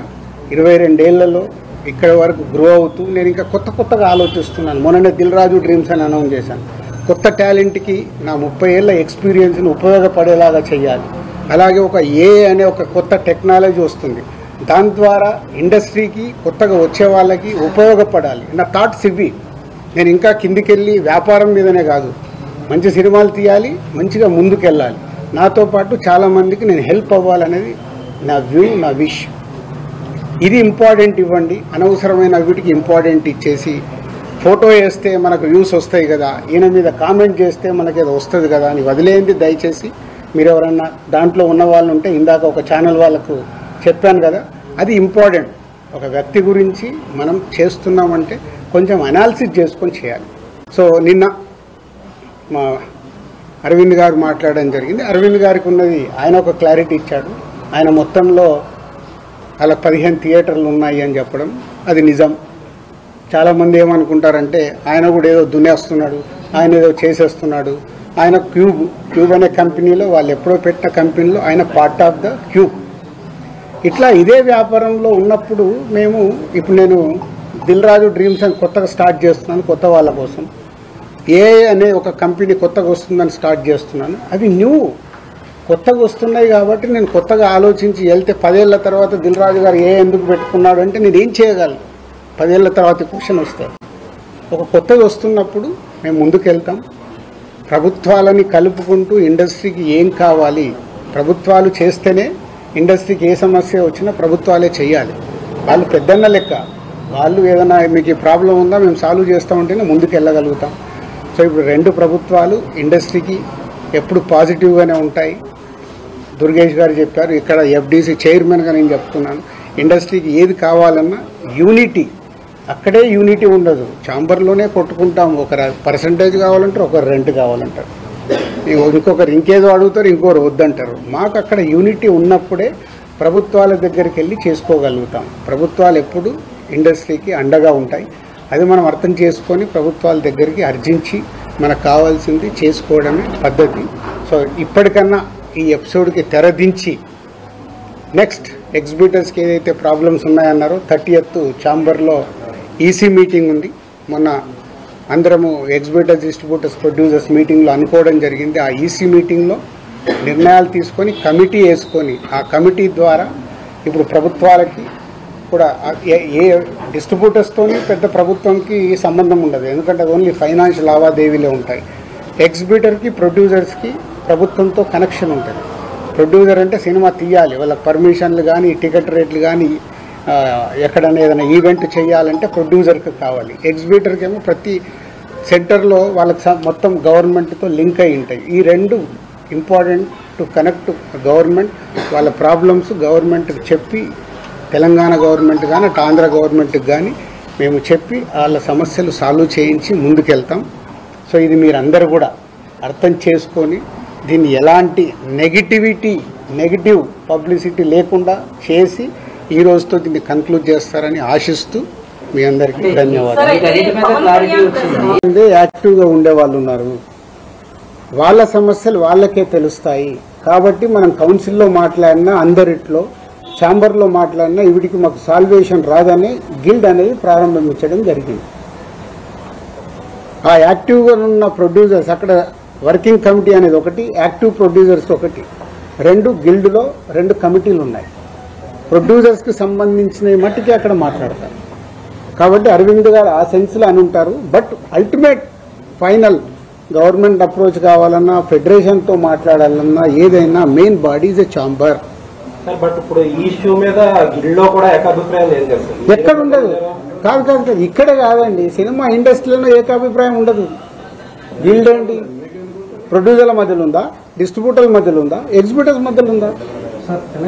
22 ఏళ్లలో ఇక్కడ వరకు గ్రో అవుతూ నేను ఇంకా కొత్తగా ఆలోచిస్తున్నాను. మొన్ననే దిల్ రాజు డ్రీమ్స్ అని అనౌన్స్ చేశాను. కొత్త టాలెంట్కి నా 30 ఏళ్ళ ఎక్స్పీరియన్స్ని ఉపయోగపడేలాగా చేయాలి. అలాగే ఒక అనే ఒక కొత్త టెక్నాలజీ వస్తుంది, దాని ద్వారా ఇండస్ట్రీకి కొత్తగా వచ్చే వాళ్ళకి ఉపయోగపడాలి. నా థాట్స్ ఇవి. నేను ఇంకా కిందికెళ్ళి వ్యాపారం మీదనే కాదు, మంచి సినిమాలు తీయాలి, మంచిగా ముందుకెళ్ళాలి. నాతో పాటు చాలామందికి నేను హెల్ప్ అవ్వాలనేది నా వ్యూ, నా విష్. ఇది ఇంపార్టెంట్ ఇవ్వండి. అనవసరమైన వీటికి ఇంపార్టెంట్ ఇచ్చేసి ఫోటో వేస్తే మనకు వ్యూస్ వస్తాయి కదా, ఈయన మీద కామెంట్ చేస్తే మనకి ఏదో వస్తుంది కదా అని వదిలేయండి. దయచేసి మీరు ఎవరన్నా దాంట్లో ఉన్న వాళ్ళు ఉంటే, ఇందాక ఒక ఛానల్ వాళ్ళకు చెప్పాను కదా, అది ఇంపార్టెంట్. ఒక వ్యక్తి గురించి మనం చేస్తున్నామంటే కొంచెం అనాలిసిస్ చేసుకొని చేయాలి. సో నిన్న మా అరవింద్ గారు మాట్లాడడం జరిగింది. అరవింద్ గారికి ఉన్నది ఆయన ఒక క్లారిటీ ఇచ్చాడు. ఆయన మొత్తంలో అలా 15 థియేటర్లు ఉన్నాయి అని చెప్పడం అది నిజం. చాలామంది ఏమనుకుంటారంటే ఆయన కూడా ఏదో దున్నేస్తున్నాడు, ఆయన ఏదో చేసేస్తున్నాడు. ఆయన క్యూబ్ అనే కంపెనీలో, వాళ్ళు ఎప్పుడో పెట్టిన కంపెనీలో ఆయన పార్ట్ ఆఫ్ ద క్యూబ్. ఇట్లా ఇదే వ్యాపారంలో ఉన్నప్పుడు ఇప్పుడు నేను దిల్ రాజు డ్రీమ్స్ అని కొత్తగా స్టార్ట్ చేస్తున్నాను. కొత్త వాళ్ళ కోసం అనే ఒక కంపెనీ కొత్తగా వస్తుందని స్టార్ట్ చేస్తున్నాను. అవి కొత్తగా వస్తున్నాయి కాబట్టి నేను కొత్తగా ఆలోచించి వెళ్తే 10 ఏళ్ల తర్వాత దిల్ రాజు గారు ఎందుకు పెట్టుకున్నాడు అంటే నేను ఏం చేయగలను? 10 ఏళ్ల తర్వాత క్వశ్చన్ వస్తాయి. ఒక కొత్తగా వస్తున్నప్పుడు మేము ముందుకు వెళ్తాం. ప్రభుత్వాలని కలుపుకుంటూ ఇండస్ట్రీకి ఏం కావాలి, ప్రభుత్వాలు చేస్తేనే ఇండస్ట్రీకి ఏ సమస్య వచ్చినా ప్రభుత్వాలే చేయాలి. వాళ్ళు పెద్దన్న లెక్క, వాళ్ళు ఏదైనా మీకు ప్రాబ్లం ఉందా మేము సాల్వ్ చేస్తామంటేనే ముందుకు వెళ్ళగలుగుతాం. సో ఇప్పుడు 2 ప్రభుత్వాలు ఇండస్ట్రీకి ఎప్పుడు పాజిటివ్గానే ఉంటాయి. దుర్గేష్ గారు చెప్పారు, ఇక్కడ ఎఫ్డీసీ చైర్మన్గా నేను చెప్తున్నాను, ఇండస్ట్రీకి ఏది కావాలన్నా యూనిటీ, అక్కడే యూనిటీ ఉండదు. ఛాంబర్లోనే కొట్టుకుంటాం. ఒకరు పర్సంటేజ్ కావాలంటారు, ఒకరు రెంట్ కావాలంటారు, ఇంకొకరు ఇంకేదో అడుగుతారు, ఇంకొకరు వద్దంటారు. మాకు అక్కడ యూనిటీ ఉన్నప్పుడే ప్రభుత్వాల దగ్గరికి వెళ్ళి చేసుకోగలుగుతాం. ప్రభుత్వాలు ఎప్పుడు ఇండస్ట్రీకి అండగా ఉంటాయి. అది మనం అర్థం చేసుకొని ప్రభుత్వాల దగ్గరికి అర్జించి మనకు కావాల్సింది చేసుకోవడమే పద్ధతి. సో ఇప్పటికన్నా ఈ ఎపిసోడ్కి తెరదించి నెక్స్ట్ ఎగ్జిబిటర్స్కి ఏదైతే ప్రాబ్లమ్స్ ఉన్నాయన్నారో 30th ఛాంబర్లో ఈసీ మీటింగ్ ఉంది. మొన్న అందరము ఎగ్జిబిటర్స్, డిస్ట్రిబ్యూటర్స్, ప్రొడ్యూసర్స్ మీటింగ్లో అనుకోవడం జరిగింది. ఆ ఈసీ మీటింగ్లో నిర్ణయాలు తీసుకొని కమిటీ వేసుకొని, ఆ కమిటీ ద్వారా ఇప్పుడు ప్రభుత్వాలకి కూడా ఏ డిస్ట్రిబ్యూటర్స్తోని పెద్ద ప్రభుత్వంకి సంబంధం ఉండదు, ఎందుకంటే అది ఓన్లీ ఫైనాన్షియల్ లావాదేవీలే ఉంటాయి. ఎగ్జిబిటర్కి, ప్రొడ్యూసర్స్కి ప్రభుత్వంతో కనెక్షన్ ఉంటుంది. ప్రొడ్యూసర్ అంటే సినిమా తీయాలి, వాళ్ళకి పర్మిషన్లు కానీ, టికెట్ రేట్లు కానీ, ఎక్కడైనా ఏదైనా ఈవెంట్ చేయాలంటే ప్రొడ్యూసర్కి కావాలి. ఎగ్జిబిటర్కి ఏమో ప్రతి సెంటర్లో వాళ్ళకి మొత్తం గవర్నమెంట్తో లింక్ అయి ఉంటాయి. ఈ 2 ఇంపార్టెంట్ టు కనెక్ట్ గవర్నమెంట్. వాళ్ళ ప్రాబ్లమ్స్ గవర్నమెంట్కి చెప్పి, తెలంగాణ గవర్నమెంట్ కానీ ఆంధ్ర గవర్నమెంట్కి కానీ మేము చెప్పి వాళ్ళ సమస్యలు సాల్వ్ చేయించి ముందుకెళ్తాం. సో ఇది మీరందరూ కూడా అర్థం చేసుకొని దీన్ని ఎలాంటి నెగిటివ్ పబ్లిసిటీ లేకుండా చేసి ఈ రోజుతో దీన్ని కన్క్లూడ్ చేస్తారని ఆశిస్తూ మీ అందరికీ ధన్యవాదాలు. యాక్టివ్గా ఉండే వాళ్ళు ఉన్నారు, వాళ్ళ సమస్యలు వాళ్ళకే తెలుస్తాయి. కాబట్టి మనం కౌన్సిల్లో మాట్లాడినా, అందరిట్లో ఛాంబర్లో మాట్లాడినా వీటికి మాకు సాల్వేషన్ రాదని గిల్డ్ అనేది ప్రారంభించడం జరిగింది. ఆ యాక్టివ్గా ఉన్న ప్రొడ్యూసర్స్, అక్కడ వర్కింగ్ కమిటీ అనేది ఒకటి, యాక్టివ్ ప్రొడ్యూసర్స్ ఒకటి, 2 గిల్డ్లో 2 కమిటీలు ఉన్నాయి. ప్రొడ్యూసర్స్కి సంబంధించిన మట్టికి అక్కడ మాట్లాడతారు. కాబట్టి అరవింద్ గారు ఆ సెన్స్లో అని ఉంటారు. But ultimate final government approach కావాలన్నా, ఫెడరేషన్తో మాట్లాడాలన్నా, ఏదైనా main body is a chamber. But ఇప్పుడు ఈ ఇష్యూ మీద గిల్డ్లో కూడా ఏకాభిప్రాయం లేదు కదా? ఎక్కడ ఉండదు. కాదు, ఇక్కడ కాదండి, సినిమా ఇండస్ట్రీలో ఏకాభిప్రాయం ఉండదు. గిల్డ్ ఏంటి? ప్రొడ్యూసర్ల మధ్యలో ఉందా, డిస్ట్రిబ్యూటర్ల మధ్యలో ఉందా, ఎగ్జిబిటర్స్ మధ్యలో ఉందా?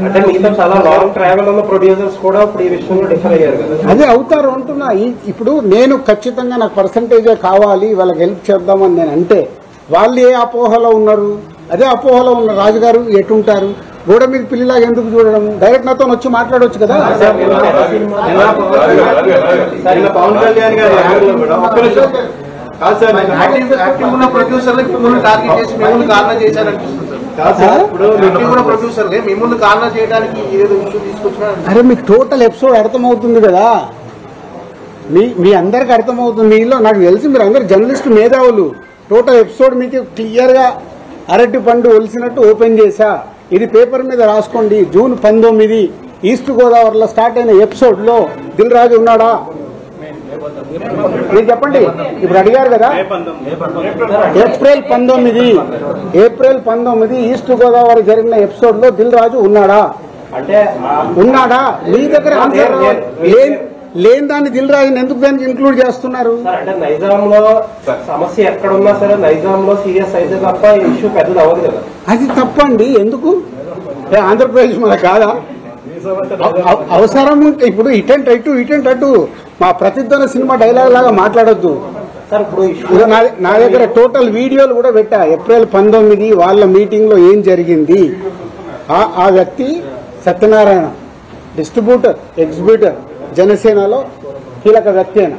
అంటే మీతో చాలా లాంగ్ ట్రావెల్ ఉన్న ప్రొడ్యూసర్స్ కూడా ఇప్పుడు ఈ విషయంలో డిఫర్ అయ్యారు కదా? అదే అవుతారు అంటున్నా. ఇప్పుడు నేను ఖచ్చితంగా నాకు పర్సంటేజే కావాలి, వాళ్ళకి హెల్ప్ చేద్దామని నేను అంటే, వాళ్ళు ఏ అపోహలో ఉన్నారు? అదే అపోహలో ఉన్న రాజుగారు ఎటుంటారు? గోడ మీద పిల్లిలాగా ఎందుకు చూడడం? డైరెక్ట్ నాతో వచ్చి మాట్లాడవచ్చు కదా. పవన్ కళ్యాణ్ గారు యాక్టివ్ ఉన్న ప్రొడ్యూసర్లకు మిమ్మల్ని టార్గెట్ చేసి మిమ్మల్ని కారణం చేశారనిపిస్తుంది సార్. అరే మీకు టోటల్ ఎపిసోడ్ అర్థమవుతుంది కదా, మీ అందరికి అర్థమవుతుంది. మీలో నాకు తెలిసి మీరు అందరు జర్నలిస్ట్ మేధావులు. టోటల్ ఎపిసోడ్ మీకు క్లియర్గా అరటి పండు ఒలిసినట్టు ఓపెన్ చేశా. ఇది పేపర్ మీద రాసుకోండి. జూన్ 19 ఈస్ట్ గోదావరిలో స్టార్ట్ అయిన ఎపిసోడ్ లో దిల్ రాజు ఉన్నాడా? మీరు చెప్పండి. ఇప్పుడు అడిగారు కదా, ఏప్రిల్ 19 ఈస్ట్ గోదావరి జరిగిన ఎపిసోడ్ లో దిల్ రాజు ఉన్నాడా? ఉన్నాడా? మీ దగ్గర ఆన్సర్ లేని దాన్ని దిల్ రాజుని ఎందుకు దానికి ఇంక్లూడ్ చేస్తున్నారు? అంటే నైజాంలో సమస్య ఎక్కడున్నా సరే నైజాంలో సీరియస్ అయితే తప్ప ఇష్యూ పెద్దది అవ్వదు కదా. అది తప్పండి. ఎందుకు? ఆంధ్రప్రదేశ్ మన కాదా? అవసరం ఇప్పుడు ఇటెంట్ అటు మా ప్రతిధ్వన సినిమా డైలాగ్ లాగా మాట్లాడొద్దు సార్. ఇప్పుడు నా దగ్గర టోటల్ వీడియోలు కూడా పెట్టా. ఏప్రిల్ 19 వాళ్ళ మీటింగ్ లో ఏం జరిగింది. ఆ వ్యక్తి సత్యనారాయణ డిస్ట్రిబ్యూటర్ ఎగ్జిబ్యూటర్ జనసేనలో కీలక వ్యక్తి అయినా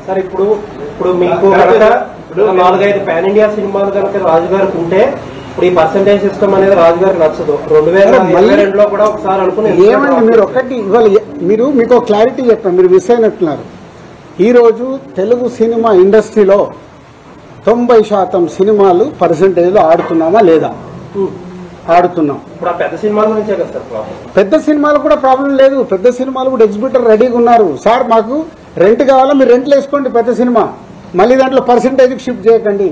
సార్. ఇప్పుడు మీకు 4-5 పాన్ ఇండియా సినిమాలు కనుక రాజుగారికి ఉంటే ఇప్పుడు ఈ పర్సెంటేజ్ సిస్టమ్ అనేది రాజుగారికి నచ్చదు. 2022లో కూడా ఒకసారి అనుకుని ఏమండి మీరు ఒకటి ఇవాళ మీకు క్లారిటీ చెప్పాను, మీరు మిస్ అయినట్టున్నారు. ఈ రోజు తెలుగు సినిమా ఇండస్ట్రీలో 90% సినిమాలు పర్సెంటేజ్ లో ఆడుతున్నామా లేదా? ఆడుతున్నాం. ఇప్పుడు పెద్ద సినిమాల నుంచే కదా సార్. పెద్ద సినిమాలు కూడా ప్రాబ్లం లేదు. పెద్ద సినిమాలు కూడా ఎగ్జిబ్యూటర్ రెడీగా ఉన్నారు. సార్ మాకు రెంట్ కావాలా, మీరు రెంట్లు వేసుకోండి పెద్ద సినిమా. మళ్ళీ దాంట్లో పర్సెంటేజ్కి షిఫ్ట్ చేయకండి.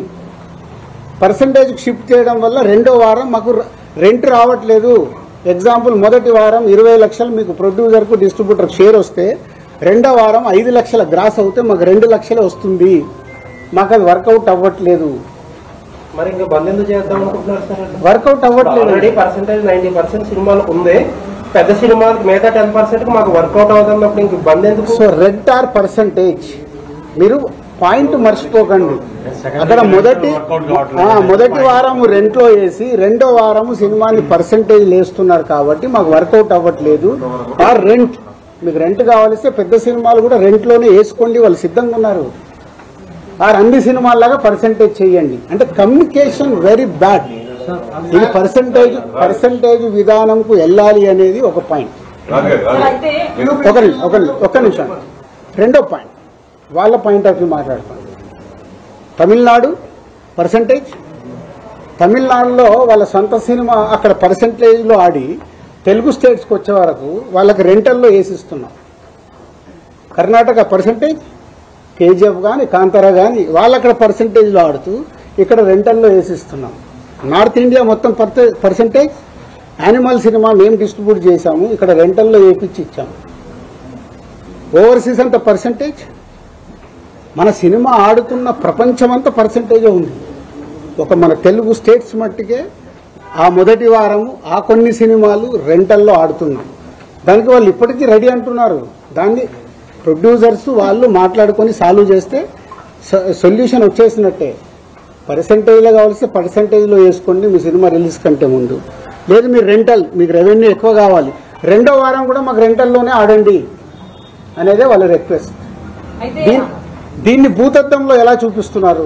పర్సెంటేజ్కి షిఫ్ట్ చేయడం వల్ల రెండో వారం మాకు రెంట్ రావట్లేదు. ఎగ్జాంపుల్ మొదటి వారం 20 లక్షలు మీకు ప్రొడ్యూసర్కు డిస్ట్రిబ్యూటర్ షేర్ వస్తే రెండో వారం 5 లక్షల గ్రాస్ అవుతే మాకు 2 లక్షలే వస్తుంది. మాకు అది వర్కౌట్ అవ్వట్లేదు. మరి ఇంకా బంద్ ఎందుకు చేద్దాం అనుకుంటున్నారు సార్? వర్కౌట్ అవ్వట్లేదు. ఆల్రెడీ పర్సెంటేజ్ 90% సినిమాలకు ఉంది. పెద్ద సినిమాలకు మిగతా 10% మాకు వర్కౌట్ అవుతున్నప్పుడు ఇంక బంద్ ఎందుకు? సో రెంట్ ఆర్ పర్సెంటేజ్ మీరు పాయింట్ మర్చిపోకండి. అక్కడ మొదటి వారం రెంట్లో వేసి రెండో వారం సినిమాని పర్సెంటేజ్ వేస్తున్నారు కాబట్టి మాకు వర్కౌట్ అవ్వట్లేదు. ఆర్ రెంట్ మీకు రెంట్ కావాలిస్తే పెద్ద సినిమాలు కూడా రెంట్లోనే వేసుకోండి, వాళ్ళు సిద్ధంగా ఉన్నారు. ఆర్ అన్ని సినిమాల్లాగా పర్సెంటేజ్ చేయండి. అంటే కమ్యూనికేషన్ వెరీ బ్యాడ్. ఇది పర్సెంటేజ్ విధానంకు వెళ్ళాలి అనేది ఒక పాయింట్. ఒక్క నిమిషం. రెండో పాయింట్ వాళ్ళ పాయింట్ ఆఫ్ వ్యూ మాట్లాడతాం. తమిళనాడు పర్సెంటేజ్, తమిళనాడులో వాళ్ళ సొంత సినిమా అక్కడ పర్సెంటేజ్లో ఆడి తెలుగు స్టేట్స్కి వచ్చే వరకు వాళ్ళకి రెంటల్లో వేసిస్తున్నాం. కర్ణాటక పర్సెంటేజ్, కేజీఎఫ్ కానీ కాంతారా కానీ వాళ్ళు అక్కడ పర్సెంటేజ్లో ఆడుతూ ఇక్కడ రెంటల్లో వేసిస్తున్నాం. నార్త్ ఇండియా మొత్తం పర్సెంటేజ్. యానిమల్ సినిమా మేము డిస్ట్రిబ్యూట్ చేశాము, ఇక్కడ రెంటల్లో వేపించి ఇచ్చాము. ఓవర్సీస్ అంతా పర్సెంటేజ్. మన సినిమా ఆడుతున్న ప్రపంచమంతా పర్సెంటేజే ఉంది. ఒక మన తెలుగు స్టేట్స్ మట్టికే ఆ మొదటి వారము ఆ కొన్ని సినిమాలు రెంటల్లో ఆడుతున్నాం. దానికి వాళ్ళు ఇప్పటికీ రెడీ అంటున్నారు. దాన్ని ప్రొడ్యూసర్స్ వాళ్ళు మాట్లాడుకొని సాల్వ్ చేస్తే సొల్యూషన్ వచ్చేసినట్టే. పర్సెంటేజ్లో కావాల్సి పర్సెంటేజ్లో వేసుకోండి మీ సినిమా రిలీజ్ కంటే ముందు. లేదు మీరు రెంటల్, మీకు రెవెన్యూ ఎక్కువ కావాలి, రెండో వారం కూడా మాకు రెంటల్లోనే ఆడండి అనేదే వాళ్ళ రిక్వెస్ట్. దీన్ని భూతత్వంలో ఎలా చూపిస్తున్నారు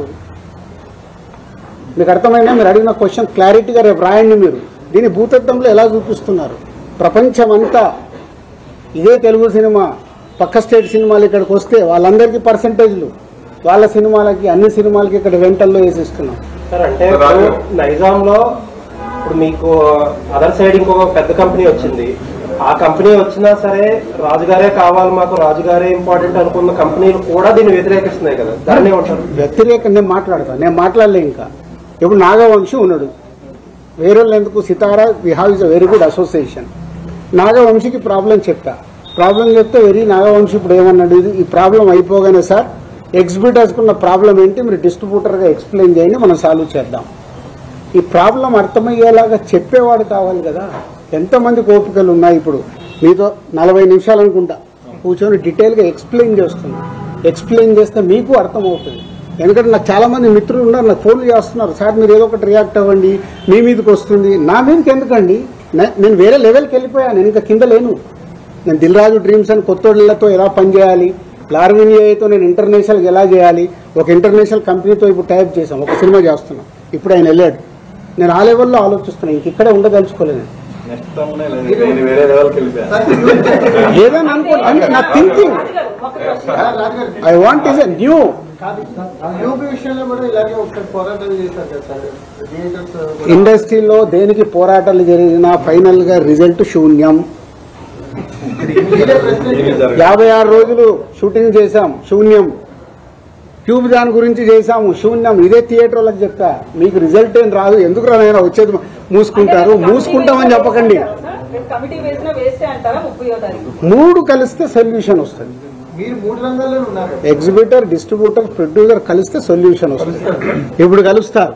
మీకు అర్థమైనా? మీరు అడిగిన క్వశ్చన్ క్లారిటీగా రేపు రాయండి. మీరు దీన్ని భూతత్వంలో ఎలా చూపిస్తున్నారు? ప్రపంచమంతా ఇదే తెలుగు సినిమా, పక్క స్టేట్ సినిమాలు ఇక్కడికి వస్తే వాళ్ళందరికీ పర్సెంటేజ్లు, వాళ్ళ సినిమాలకి అన్ని సినిమాలకి ఇక్కడ రెంటల్లో వేసిస్తున్నాం. సార్ అంటే నైజాంలో ఇప్పుడు మీకు అదర్ సైడ్ ఇంకొక పెద్ద కంపెనీ వచ్చింది. ఆ కంపెనీ వచ్చినా సరే రాజుగారే కావాలి మాకు, రాజుగారే ఇంపార్టెంట్ అనుకున్న కంపెనీలు కూడా దీన్ని వ్యతిరేకిస్తున్నాయి కదా, దాన్ని ఉంటారు. వ్యతిరేకం నేను మాట్లాడలే. ఇంకా ఇప్పుడు నాగవంశీ ఉన్నాడు, వేరే ఎందుకు Sithara we have is a very good association. నాగవంశీకి ప్రాబ్లం చెప్తే నాగవంశీ ఇప్పుడు ఏమన్నాడు, ఈ ప్రాబ్లం అయిపోగానే సార్ ఎగ్జిబ్యూటర్స్కున్న ప్రాబ్లం ఏంటి మీరు డిస్ట్రిబ్యూటర్గా ఎక్స్ప్లెయిన్ చేయండి, మనం సాల్వ్ చేద్దాం. ఈ ప్రాబ్లం అర్థమయ్యేలాగా చెప్పేవాడు కావాలి కదా. ఎంతమంది ఓపికలు ఉన్నాయి? ఇప్పుడు మీతో 40 నిమిషాలు అనుకుంటా కూర్చొని డీటెయిల్గా ఎక్స్ప్లెయిన్ చేస్తున్నా. ఎక్స్ప్లెయిన్ చేస్తే మీకు అర్థమవుతుంది. ఎందుకంటే నాకు చాలా మంది మిత్రులు ఉన్నారు, నాకు ఫోన్లు చేస్తున్నారు, సార్ మీరు ఏదో ఒకటి రియాక్ట్ అవ్వండి, మీ మీదకి వస్తుంది. నా మీదకి ఎందుకండి? నేను వేరే లెవెల్కి వెళ్ళిపోయాను, నేను ఇంకా కింద లేను. నేను దిల్ రాజు డ్రీమ్స్ అని కొత్తోళ్ళతో ఎలా పనిచేయాలి, లార్వినియాతో నేను ఇంటర్నేషనల్కి ఎలా చేయాలి, ఒక ఇంటర్నేషనల్ కంపెనీతో ఇప్పుడు టైప్ చేశాం, ఒక సినిమా చేస్తున్నాం. ఇప్పుడు ఆయన వెళ్ళాడు, నేను ఆ లెవెల్లో ఆలోచిస్తున్నాను, ఇంక ఇక్కడే ఉండదలుచుకోలేదు. ఏదైనా అనుకోండి, అంటే నా thinking I want is a new ఇండస్ట్రీలో దేనికి పోరాటాలు జరిగినా ఫైనల్ గా రిజల్ట్ శూన్యం. 56 రోజులు షూటింగ్ చేశాం, శూన్యం. ట్యూబ్ దాని గురించి చేశాము, శూన్యం. ఇదే థియేటర్ వాళ్ళకి చెప్తా, మీకు రిజల్ట్ ఏం రాదు, ఎందుకు రానైనా వచ్చేది మూసుకుంటారు. మూసుకుంటామని చెప్పకండి. 3 కలిస్తే సొల్యూషన్ వస్తుంది. ఎగ్జిబిటర్, డిస్ట్రిబ్యూటర్, ప్రొడ్యూసర్ కలిస్తే సొల్యూషన్ వస్తుంది. ఇప్పుడు కలుస్తారు.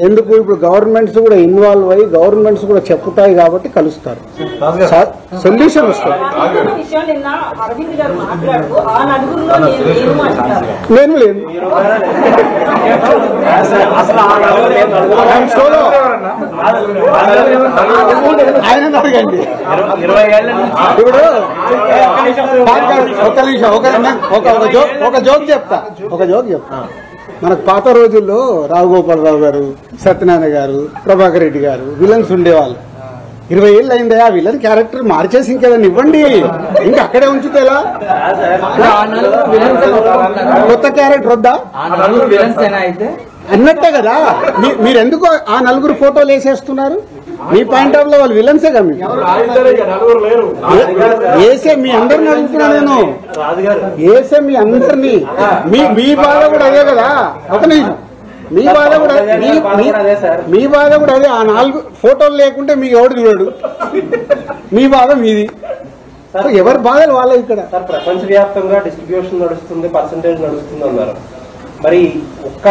ఎందుకు? ఇప్పుడు గవర్నమెంట్స్ కూడా ఇన్వాల్వ్ అయ్యి గవర్నమెంట్స్ కూడా చెప్పుతాయి కాబట్టి కలుస్తారు, సొల్యూషన్ వస్తుంది. నేను లేను, ఆయన అడగండి. ఇప్పుడు ఒక జోక్ చెప్తా. మనకు పాత రోజుల్లో రావుగోపాలరావు గారు, సత్యనారాయణ గారు, ప్రభాకర్ రెడ్డి గారు విలన్స్ ఉండేవాళ్ళు. 20 ఏళ్ళు అయిందే, ఆ విలన్ క్యారెక్టర్ మార్చేసి ఇంకేదన్నా ఇవ్వండి, ఇంకా అక్కడే ఉంచితే ఎలా? కొత్త క్యారెక్టర్ వద్దా అన్నట్టే కదా. మీరెందుకు ఆ 4 ఫోటోలు వేసేస్తున్నారు? మీ పాయింట్ ఆఫ్ లో వాళ్ళు విలన్సే కదా. వేసే మీ అందరిని అడుగుతున్నా నేను, వేసే మీ అందరినీ. మీ బాధ కూడా అదే కదా. ఒక నిమిషం, మీ బాధ కూడా అదే. ఆ 4 ఫోటోలు లేకుంటే మీకు ఎవడు చూడడు. మీ బాధ మీది, ఎవరి బాధలు వాళ్ళ. ఇక్కడ ప్రపంచవ్యాప్తంగా డిస్ట్రిబ్యూషన్ నడుస్తుంది, పర్సంటేజ్ నడుస్తుంది అన్నారు. మరి ఒక్క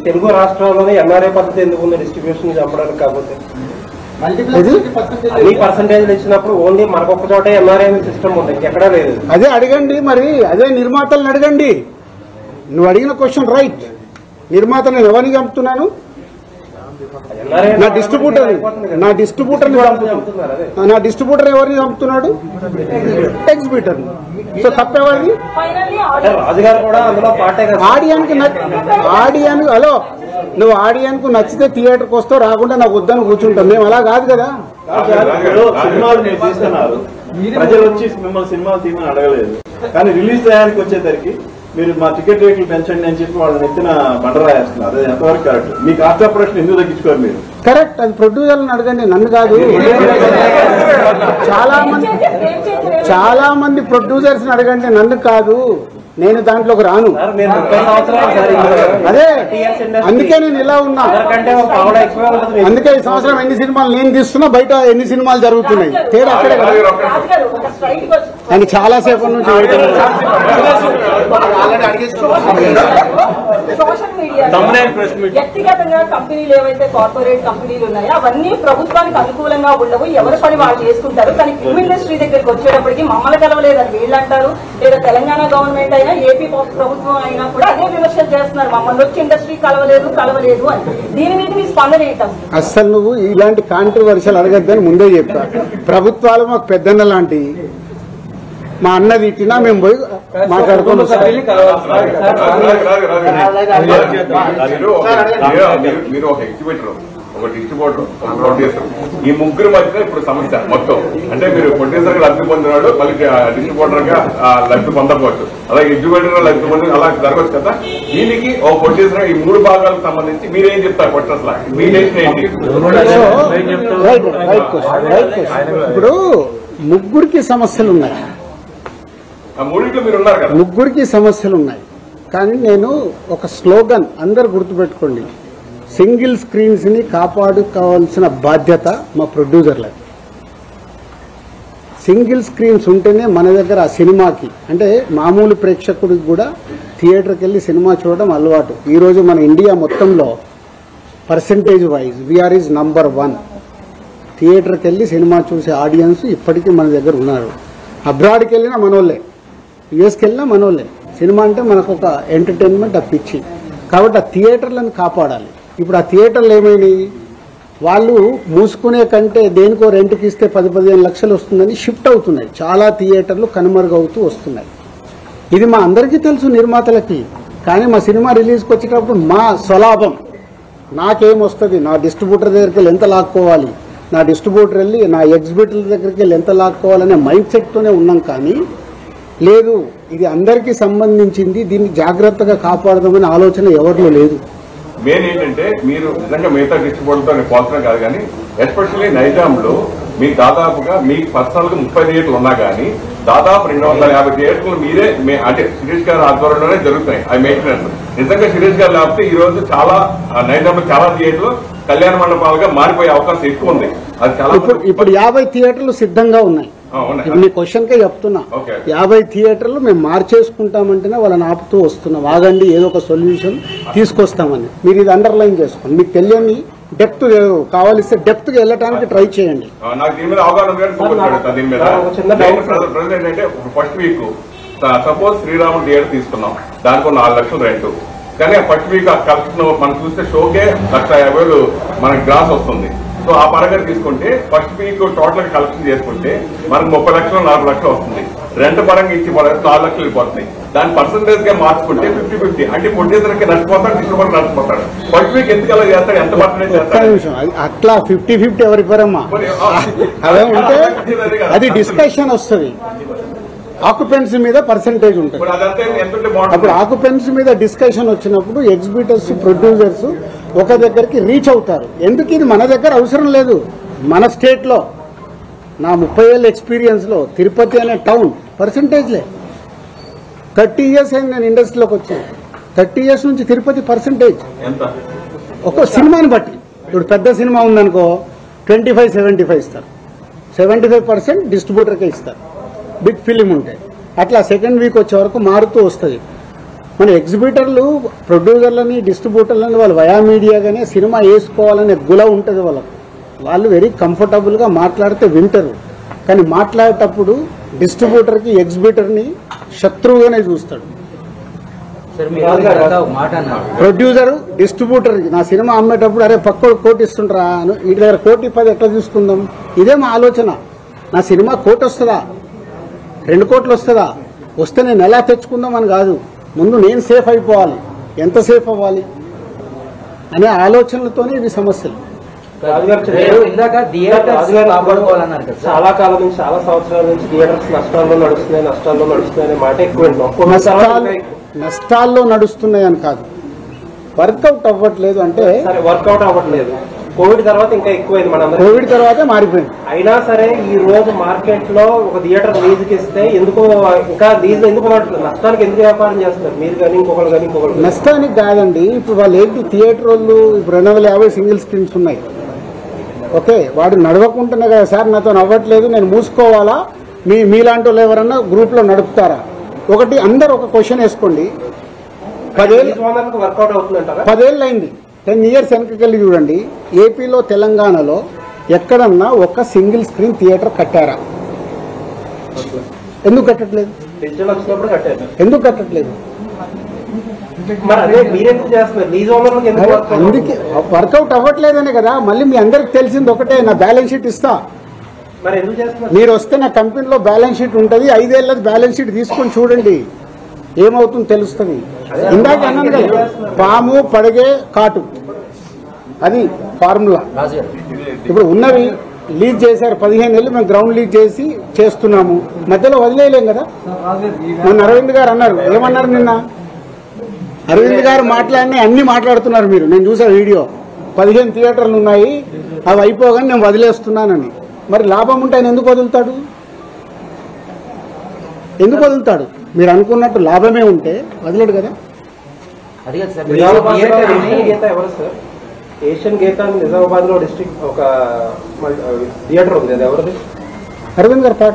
తెలుగు రాష్ట్రాల్లోనే ఎన్ఆర్ఐ పద్ధతి ఎందుకు ఉంది డిస్ట్రిబ్యూషన్ చంపడానికి? కాకపోతే అన్ని పర్సంటేజ్లు ఇచ్చినప్పుడు ఓన్లీ మనకొక్క చోట ఎన్ఆర్ఐ సిస్టమ్ ఉంది, ఇంకెక్కడా లేదు. అదే అడగండి మరి, అదే నిర్మాతలను అడగండి. నువ్వు అడిగిన క్వశ్చన్ రైట్. నిర్మాత నేను ఎవరిని చంపుతున్నాను? నా డిస్ట్రిబ్యూటర్ ఎవరిని చంపుతున్నాడు? ఎగ్జిబిటర్. సో తప్పెవరిది? ఆడియన్స్. హలో, నువ్వు ఆడియన్స్ కు నచ్చితే థియేటర్కి వస్తావు, రాకుండా నాకు వద్దని కూర్చుంటాం. మేము అలా కాదు కదా. సినిమాలు మీరు తీస్తున్నారు, ప్రజలు వచ్చి మిమ్మల్ని సినిమాలు తీయమని అడగలేదు, కానీ రిలీజ్ తయారీకి వచ్చేసరికి మీరు మా టికెట్ రేట్లు పెంచండి అని చెప్పి వాళ్ళని ఎత్తిన బండరాయేస్తున్నారు. అది ఎంతవరకు correct? Me cost of production ఎందుకు తగ్గించుకోరు మీరు? కరెక్ట్, అది ప్రొడ్యూసర్లను అడగండి, నన్ను కాదు. చాలా మంది ప్రొడ్యూసర్స్ అడగండి, నన్ను కాదు. నేను దాంట్లోకి రాను. అదే అందుకే నేను ఇలా ఉన్నా. అందుకే ఈ సంవత్సరం ఎన్ని సినిమాలు నేను తీస్తున్నా, బయట ఎన్ని సినిమాలు జరుగుతున్నాయి, తేడా అక్కడే కదా. అని చాలా సేపు నుంచి వ్యక్తిగతంగా కంపెనీలు ఏవైతే కార్పొరేట్ కంపెనీలు ఉన్నాయో అవన్నీ ప్రభుత్వానికి అనుకూలంగా ఉండవు, ఎవరి పని వాళ్ళు చేసుకుంటారు. కానీ ఫిల్మ్ ఇండస్ట్రీ దగ్గరికి వచ్చేటప్పటికి మమ్మల్ని కలవలేదని వీళ్ళు అంటారు, లేదా తెలంగాణ గవర్నమెంట్ అయినా ఏపీ ప్రభుత్వం అయినా కూడా అదే విమర్శలు చేస్తున్నారు, మమ్మల్ని వచ్చి ఇండస్ట్రీ కలవలేదు అని. దీని మీద మీ స్పందన ఏంటంటే? అసలు నువ్వు ఇలాంటి కాంట్రవర్షియల్ అడగద్దని ముందే చెప్తా. ప్రభుత్వాలు మాకు పెద్దన్న లాంటి, మా అన్నది ఇట్టినా మేము పోయి మాట్లాడుకున్నాం. మీరు ఒక ఎగ్జిబిటర్, ఒక డిస్ట్రిబ్యూటర్, ఒక ప్రొడ్యూసర్, ఈ ముగ్గురు మధ్య ఇప్పుడు సమస్య మొత్తం. అంటే మీరు ప్రొడ్యూసర్ గా లబ్ధి పొందినాడు, మళ్ళీ డిస్ట్రిబ్యూటర్ గా లబ్ధి పొందకపోవచ్చు, అలాగే ఎగ్జిబిటర్ గా లబ్ధి పొంది అలా జరగవచ్చు కదా. దీనికి ఒక ప్రొడ్యూసర్ ఈ 3 భాగాలకు సంబంధించి మీరేం చెప్తారు? క్వశ్చన్స్ లా మీ డెసిషన్ ఏంటి? ఇప్పుడు ముగ్గురికి సమస్యలు ఉన్నాయి, ముగ్గురికి సమస్యలు ఉన్నాయి. కానీ నేను ఒక స్లోగన్ అందరు గుర్తుపెట్టుకోండి, సింగిల్ స్క్రీన్స్ ని కాపాడుకోవాల్సిన బాధ్యత మా ప్రొడ్యూసర్లది. సింగిల్ స్క్రీన్స్ ఉంటేనే మన దగ్గర ఆ సినిమాకి, అంటే మామూలు ప్రేక్షకుడికి కూడా థియేటర్కి వెళ్ళి సినిమా చూడడం అలవాటు. ఈరోజు మన ఇండియా మొత్తంలో percentage wise VR is number 1. థియేటర్కి వెళ్ళి సినిమా చూసే ఆడియన్స్ ఇప్పటికీ మన దగ్గర ఉన్నారు. అబ్రాడ్కి వెళ్ళినా మనోళ్ళే, యుఎస్కి వెళ్ళినా మనోళ్ళే. సినిమా అంటే మనకు ఒక ఎంటర్టైన్మెంట్, ఆ పిచ్చి. కాబట్టి ఆ థియేటర్లను కాపాడాలి. ఇప్పుడు ఆ థియేటర్లు ఏమైనాయి, వాళ్ళు మూసుకునే కంటే దేనికో రెంట్కి ఇస్తే 10-15 లక్షలు వస్తుందని షిఫ్ట్ అవుతున్నాయి. చాలా థియేటర్లు కనుమరుగవుతూ వస్తున్నాయి. ఇది మా అందరికీ తెలుసు నిర్మాతలకి. కానీ మా సినిమా రిలీజ్కి వచ్చేటప్పుడు మా స్వలాభం, నాకేమొస్తుంది, నా డిస్ట్రిబ్యూటర్ దగ్గరికి వెళ్ళి ఎంత లాక్కోవాలి, నా డిస్ట్రిబ్యూటర్ వెళ్ళి నా ఎగ్జిబిటర్ దగ్గరికి వెళ్ళి ఎంత లాక్కోవాలనే మైండ్ సెట్తోనే ఉన్నాం. కానీ లేదు, ఇది అందరికీ సంబంధించింది, దీన్ని జాగ్రత్తగా కాపాడదామనే ఆలోచన ఎవరిలో లేదు. మెయిన్ ఏంటంటే మీరు నిజంగా మిగతా డిస్ట్రిబ్యూటర్తో నేను పోల్చడం కాదు, కానీ ఎస్పెషల్లీ నైజాంలో మీకు దాదాపుగా మీకు పర్సనల్ గా 30 థియేటర్లు ఉన్నా కానీ దాదాపు 250 థియేటర్లు మీరే అంటే శిరీష్ గారి ఆధ్వర్యంలోనే జరుగుతాయి అవి మెయింటెనెన్స్. నిజంగా శిరీష్ గారు లేకపోతే ఈ రోజు చాలా నైజాంలో చాలా థియేటర్లు కళ్యాణ మండపాలుగా మారిపోయే అవకాశం ఎక్కువ ఉంది. అది చాలా ఇప్పుడు 50 థియేటర్లు సిద్ధంగా ఉన్నాయి. మీ క్వశ్చన్ కే చెప్తున్నా, 50 థియేటర్లు మేము మార్చేసుకుంటామంటేనే వాళ్ళని ఆపుతూ వస్తున్నాం. ఆగండి, ఏదో ఒక సొల్యూషన్ తీసుకొస్తామని. మీరు ఇది అండర్లైన్ చేసుకోండి. మీకు తెలియని డెప్త్ కావాలిస్తే డెప్త్ గా వెళ్ళడానికి ట్రై చేయండి. నాకు దీని మీద అవగాహన దీని మీద ఏంటంటే ఫస్ట్ వీక్ సపోజ్ శ్రీరాముడు థియేటర్ తీసుకున్నాం, దానికి 4 లక్షలు రెంట్. కానీ ఆ ఫస్ట్ వీక్ కలెక్షన్ మనం చూస్తే షోకే 1,50,000 మనకి గ్రాస్ వస్తుంది. సో ఆ పరంగా తీసుకుంటే ఫస్ట్ వీక్ టోటల్ గా కలెక్షన్ చేసుకుంటే మనకు 30 లక్షలు 4 లక్షలు వస్తుంది. రెంట్ పరంగా ఇచ్చి 4 లక్షలు వెళ్ళిపోతుంది. దాని పర్సంటేజ్ గా మార్చుకుంటే 50-50 అంటే ప్రొడ్యూసర్కి నష్టపోతాడు, డిస్ట్రిబ్యూటర్ నష్టపోతాడు. ఫస్ట్ వీక్ ఎందుకు అలా చేస్తాడు, ఎంత పర్సంటేజ్ చేస్తాడు? అట్లా 50-50 ఎవరిపోరమ్మా, అదే ఉంటే అది డిస్కషన్ వస్తుంది. ఆక్యుపెన్సీ మీద పర్సంటేజ్ ఉంటుంది. అప్పుడు ఆక్యుపెన్సీ మీద డిస్కషన్ వచ్చినప్పుడు ఎగ్జిబిటర్స్, ప్రొడ్యూసర్స్ ఒక దగ్గరికి రీచ్ అవుతారు. ఎందుకు ఇది మన దగ్గర అవసరం లేదు. మన స్టేట్ లో నా 30 ఏళ్ళ ఎక్స్పీరియన్స్ లో తిరుపతి అనే టౌన్ పర్సంటేజ్లే. 30 ఇయర్స్ అయింది నేను ఇండస్ట్రీలోకి వచ్చాను. 30 ఇయర్స్ నుంచి తిరుపతి పర్సంటేజ్ ఒక సినిమాని బట్టి. ఇప్పుడు పెద్ద సినిమా ఉందనుకో 25-75 ఇస్తారు, 75% డిస్ట్రిబ్యూటర్కే ఇస్తారు. బిగ్ ఫిలిం ఉంటాయి. అట్లా సెకండ్ వీక్ వచ్చే వరకు మారుతూ వస్తుంది. మన ఎగ్జిబిటర్లు, ప్రొడ్యూసర్లని, డిస్ట్రిబ్యూటర్లని వాళ్ళు వయా మీడియాగానే సినిమా వేసుకోవాలనే గుల ఉంటుంది వాళ్ళకు. వాళ్ళు వెరీ కంఫర్టబుల్గా మాట్లాడితే వింటారు. కానీ మాట్లాడేటప్పుడు డిస్ట్రిబ్యూటర్కి, ఎగ్జిబిటర్ని శత్రువుగానే చూస్తాడు. ప్రొడ్యూసర్ డిస్ట్రిబ్యూటర్ నా సినిమా అమ్మేటప్పుడు అరే పక్క కోటి ఇస్తుంటారా, వీటి దగ్గర 1,10,000 ఎట్లా తీసుకుందాం, ఇదే మా ఆలోచన. నా సినిమా 1 కోటి వస్తుందా, 2 కోట్లు వస్తుందా, వస్తే నేను ఎలా తెచ్చుకుందాం అని కాదు, ముందు నేను సేఫ్ అయిపోవాలి, ఎంత సేఫ్ అవ్వాలి అనే ఆలోచనలతోనే ఇవి సమస్యలు. చాలా కాలం నుంచి, చాలా సంవత్సరాల నుంచి థియేటర్స్ నష్టాల్లో నడుస్తున్నాయి అనే మాట ఎక్కువ. నష్టాల్లో నడుస్తున్నాయని కాదు, వర్కౌట్ అవ్వట్లేదు. అంటే వర్కౌట్ అవ్వట్లేదు. కోవిడ్ తర్వాత ఇంకా ఎక్కువైంది. మన కోవిడ్ తర్వాతే మారిపోయింది. అయినా సరే ఈ రోజు మార్కెట్ లో ఒక థియేటర్ లీజుకి ఇస్తే ఎందుకు ఇంకా లీజ్ ఎందుకు నష్టానికి ఎందుకు వ్యాపారం చేస్తున్నారు మీరు కానీ ఇంకొకరు కానీ ఇంకొకరు? నష్టానికి కాదండి. ఇప్పుడు వాళ్ళు ఏంటి, థియేటర్ వాళ్ళు ఇప్పుడు 250 సింగిల్ స్క్రీన్స్ ఉన్నాయి. ఓకే, వాడు నడవకుంటున్నా కదా సార్ నాతో నవ్వట్లేదు, నేను మూసుకోవాలా, మీలాంటి వాళ్ళు ఎవరన్నా గ్రూప్ లో నడుపుతారా? ఒకటి అందరు ఒక క్వశ్చన్ వేసుకోండి. 10 ఏళ్ళు అయింది, 10 ఇయర్స్ వెనకకెళ్ళి చూడండి. ఏపీలో, తెలంగాణలో ఎక్కడన్నా ఒక సింగిల్ స్క్రీన్ థియేటర్ కట్టారా? ఎందుకు కట్టట్లేదు? ఎందుకు కట్టట్లేదు? అందుకే వర్కౌట్ అవ్వట్లేదనే కదా. మళ్ళీ మీ అందరికి తెలిసింది ఒకటే, నా బ్యాలెన్స్ షీట్ ఇస్తా, మీరు వస్తే నా కంపెనీలో బ్యాలెన్స్ షీట్ ఉంటుంది, 5 ఏళ్ళది బ్యాలెన్స్ షీట్ తీసుకొని చూడండి, ఏమవుతుందో తెలుస్తుంది. ఇందాక అన్నాను కదా, పాము పడగే కాటు, అది ఫార్ములా. ఇప్పుడు ఉన్నవి లీజ్ చేశారు, 15 ఏళ్ళు మేము గ్రౌండ్ లీజ్ చేసి చేస్తున్నాము, మధ్యలో వదిలేయలేం కదా. మొన్న అరవింద్ గారు అన్నారు, ఏమన్నారు నిన్న? అరవింద్ గారు మాట్లాడినా అన్ని మాట్లాడుతున్నారు మీరు, నేను చూసా వీడియో. 15 థియేటర్లు ఉన్నాయి, అవి అయిపోగానే నేను వదిలేస్తున్నానని. మరి లాభం ఉంటే ఆయన ఎందుకు వదులుతాడు? ఎందుకు వదులుతాడు? మీరు అనుకున్నట్టు లాభమే ఉంటే వదిలేడు కదా. ఏషియన్ గేట్ అని నిజామాబాద్ లో డిస్ట్రిక్ట్ ఒక థియేటర్ ఉంది, అది ఎవరిది? అరవింద్ గారు పాట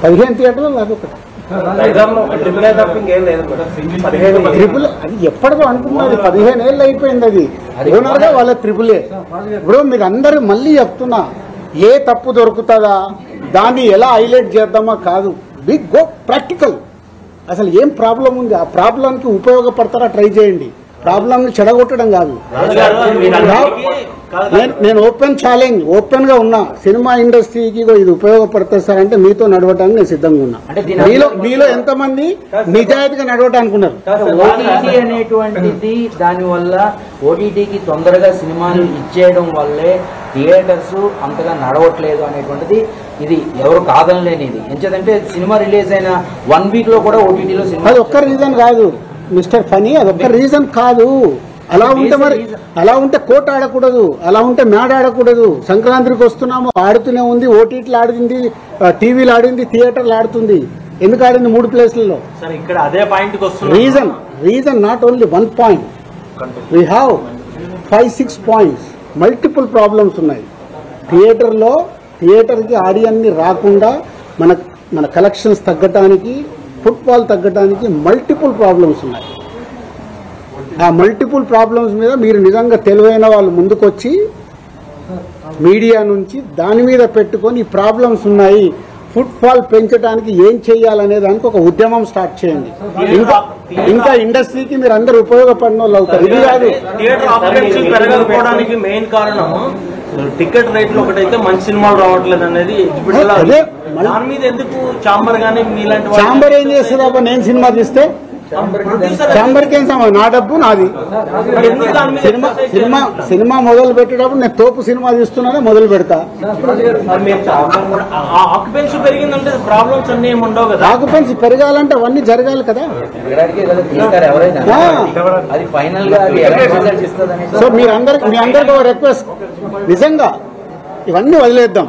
15 థియేటర్లు అదొకటి. ట్రిపుల్ అది ఎప్పటికో అనుకున్నది, 15 ఏళ్ళు అయిపోయింది. అది ఓనర్ గా వాళ్ళ ట్రిపులే. ఇప్పుడు మీరు అందరూ మళ్ళీ చెప్తున్నా, ఏ తప్పు దొరుకుతుందా, దాన్ని ఎలా హైలైట్ చేద్దామా కాదు, బిగ్ గో ప్రాక్టికల్. అసలు ఏం ప్రాబ్లం ఉంది, ఆ ప్రాబ్లంకి ఉపయోగపడతారా ట్రై చేయండి. ప్రాబ్లంని చెడగొట్టడం కాదు. నేను ఓపెన్ ఛాలెంజ్, ఓపెన్ గా ఉన్నా. సినిమా ఇండస్ట్రీకి ఇది ఉపయోగపడుతుంది సార్ అంటే మీతో నడవటానికి నేను సిద్ధంగా ఉన్నా. మీలో ఎంతమంది నిజాయితీగా నడవటానికి ఉన్నారు? ఓటీటీ అనేటువంటిది దానివల్ల ఓటీటీకి తొందరగా సినిమాలు ఇచ్చేయడం వల్లే థియేటర్స్ అంతగా నడవట్లేదు అనేటువంటిది ఇది ఎవరు కాదనలేనిది. ఎంచేదంటే సినిమా రిలీజ్ అయిన 1 వీక్ లో కూడా ఓటీటీలో సినిమా. అది ఒక్క రీజన్ కాదు మిస్టర్ ఫనీ, అది ఒక్క రీజన్ కాదు. అలా ఉంటే కోర్టు ఆడకూడదు, అలా ఉంటే మ్యాడ్ ఆడకూడదు. సంక్రాంతికి వస్తున్నాము, ఆడుతూనే ఉంది, ఓటీటీలు ఆడింది, టీవీలు ఆడింది, థియేటర్లు ఆడుతుంది. ఎందుకు ఆడింది 3 ప్లేస్లలో? ఇక్కడ అదే point reason not only 1 point, we have 5-6 points. Multiple problems ఉన్నాయి. థియేటర్కి ఆడియన్ని రాకుండా మన కలెక్షన్స్ తగ్గటానికి, ఫుట్బాల్ తగ్గటానికి మల్టిపుల్ ప్రాబ్లమ్స్ ఉన్నాయి. ఆ మల్టిపుల్ ప్రాబ్లమ్స్ మీద మీరు నిజంగా తెలివైన వాళ్ళు ముందుకొచ్చి మీడియా నుంచి దాని మీద పెట్టుకొని ఈ ప్రాబ్లమ్స్ ఉన్నాయి, ఫుట్ఫాల్ పెంచడానికి ఏం చేయాలనే దానికి ఒక ఉద్యమం స్టార్ట్ చేయండి. ఇంకా ఇండస్ట్రీకి మీరు అందరూ ఉపయోగపడిన వాళ్ళు అవుతారు. ఇది కాదు థియేటర్ ఆక్యుపెన్సీ పెరగకపోవడానికి మెయిన్ కారణం టికెట్ రేట్లు ఒకటైతే మంచి సినిమాలు రావట్లేదు అనేది. దాని మీద ఎందుకు చాంబర్ గానీ మీలాంటి చాంబర్ ఏం చేస్తుందా? నేను సినిమా తీస్తే చాంబర్కి ఏం సమయం? నా డబ్బు నాది. సినిమా మొదలు పెట్టేటప్పుడు నేను తోపు సినిమా తీస్తున్నానే మొదలు పెడతా. ఆక్యుపెన్సీ పెరిగిందంటే ప్రాబ్లమ్స్ అన్ని ఏమి ఉండవు కదా. ఆక్యుపెన్సీ పెరగాలంటే అవన్నీ జరగాలి కదా. సో మీ అందరికి ఒక రిక్వెస్ట్, నిజంగా ఇవన్నీ వదిలేద్దాం.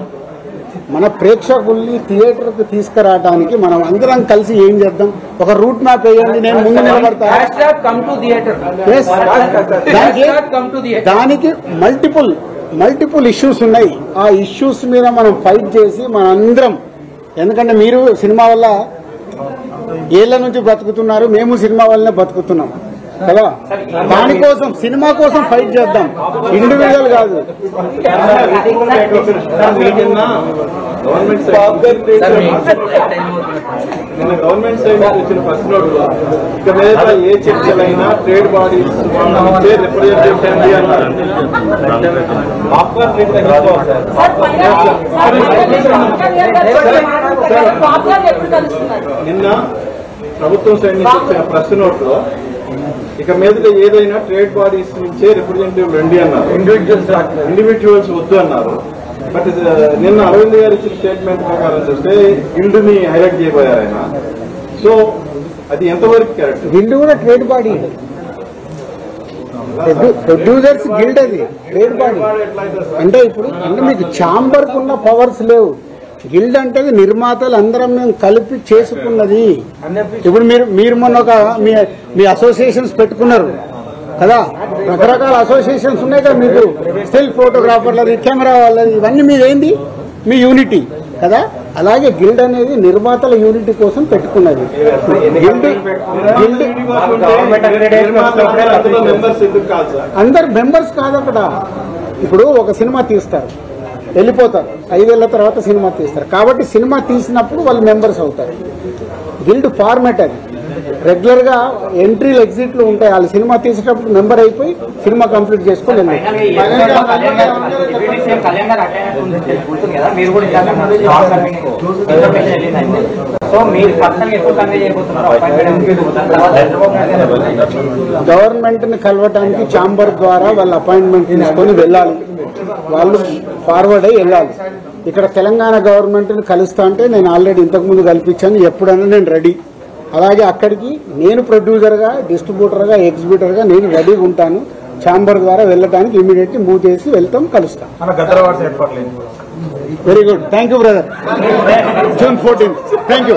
మన ప్రేక్షకుల్ని థియేటర్కి తీసుకురావడానికి మనం అందరం కలిసి ఏం చేద్దాం? ఒక రూట్ మ్యాప్ వేయండి, నేను ముందు నిలబడతా. దానికి మల్టిపుల్ ఇష్యూస్ ఉన్నాయి. ఆ ఇష్యూస్ మీద మనం ఫైట్ చేసి మనందరం, ఎందుకంటే మీరు సినిమా వల్ల ఏళ్ల నుంచి బతుకుతున్నారు, మేము సినిమా వల్లనే బతుకుతున్నాం కదా. దానికోసం సినిమా కోసం ఫైట్ చేద్దాం, ఇండివిజువల్ కాదు. గవర్నమెంట్ సైడ్ వచ్చిన ఫస్ట్ నోట్ లో ఇక మీద ఏ చర్చలైనా ట్రేడ్ బాడీస్ రిప్రజెంటేషన్ అన్నారు. నిన్న ప్రభుత్వం సైడ్ నుంచి వచ్చిన ప్రెస్ నోట్ లో ఇక మీద ఏదైనా ట్రేడ్ బాడీస్ నుంచే రిప్రజెంటేటివ్ రండి అన్నారు, ఇండివిజువల్స్ వద్దు అన్నారు. బట్ నిన్న అరవింద్ గారు ఇచ్చిన స్టేట్మెంట్ ప్రకారం చూస్తే గిల్డ్ ని హైలైట్ చేయబోయారు ఆయన. సో అది ఎంతవరకు కరెక్ట్? గిల్డ్ కూడా ట్రేడ్ బాడీ, ప్రొడ్యూసర్స్ గిల్డ్, అది ట్రేడ్ బాడీ. అంటే ఇప్పుడు మీకు ఛాంబర్ కున్న పవర్స్ లేవు. గిల్డ్ అంటే నిర్మాతలు అందరం మేము కలిపి చేసుకున్నది. ఇప్పుడు మీరు మొన్న ఒక మీ అసోసియేషన్స్ పెట్టుకున్నారు కదా, రకరకాల అసోసియేషన్స్ ఉన్నాయి కదా మీకు. స్టిల్ ఫోటోగ్రాఫర్లది, కెమెరా వాళ్ళది, ఇవన్నీ మీదేంది? మీ యూనిటీ కదా. అలాగే గిల్డ్ అనేది నిర్మాతల యూనిటీ కోసం పెట్టుకున్నది. అందరు మెంబర్స్ కాదు అక్కడ. ఇప్పుడు ఒక సినిమా తీస్తారు, వెళ్ళిపోతారు, 5 ఏళ్ల తర్వాత సినిమా తీస్తారు. కాబట్టి సినిమా తీసినప్పుడు వాళ్ళు మెంబర్స్ అవుతారు. గిల్డ్ ఫార్మాట్ అది. రెగ్యులర్ గా ఎంట్రీలు ఎగ్జిట్లు ఉంటాయి. వాళ్ళు సినిమా తీసేటప్పుడు మెంబర్ అయిపోయి సినిమా కంప్లీట్ చేసుకొని వెళ్ళారు. గవర్నమెంట్ ని కలవటానికి ఛాంబర్ ద్వారా వాళ్ళ అపాయింట్మెంట్ తీసుకొని వెళ్ళాలి, వాళ్ళు ఫార్వర్డ్ అయ్యి వెళ్ళాలి. ఇక్కడ తెలంగాణ గవర్నమెంట్ ని కలుస్తా అంటే నేను ఆల్రెడీ ఇంతకుముందు కల్పించాను, ఎప్పుడైనా నేను రెడీ. అలాగే అక్కడికి నేను ప్రొడ్యూసర్గా, డిస్ట్రిబ్యూటర్గా, ఎగ్జిబ్యూటర్గా నేను రెడీగా ఉంటాను. ఛాంబర్ ద్వారా వెళ్ళడానికి ఇమీడియట్లీ మూవ్ చేసి వెళ్తాం, కలుస్తాం. Very good, thank you brother. June 14th. Thank you.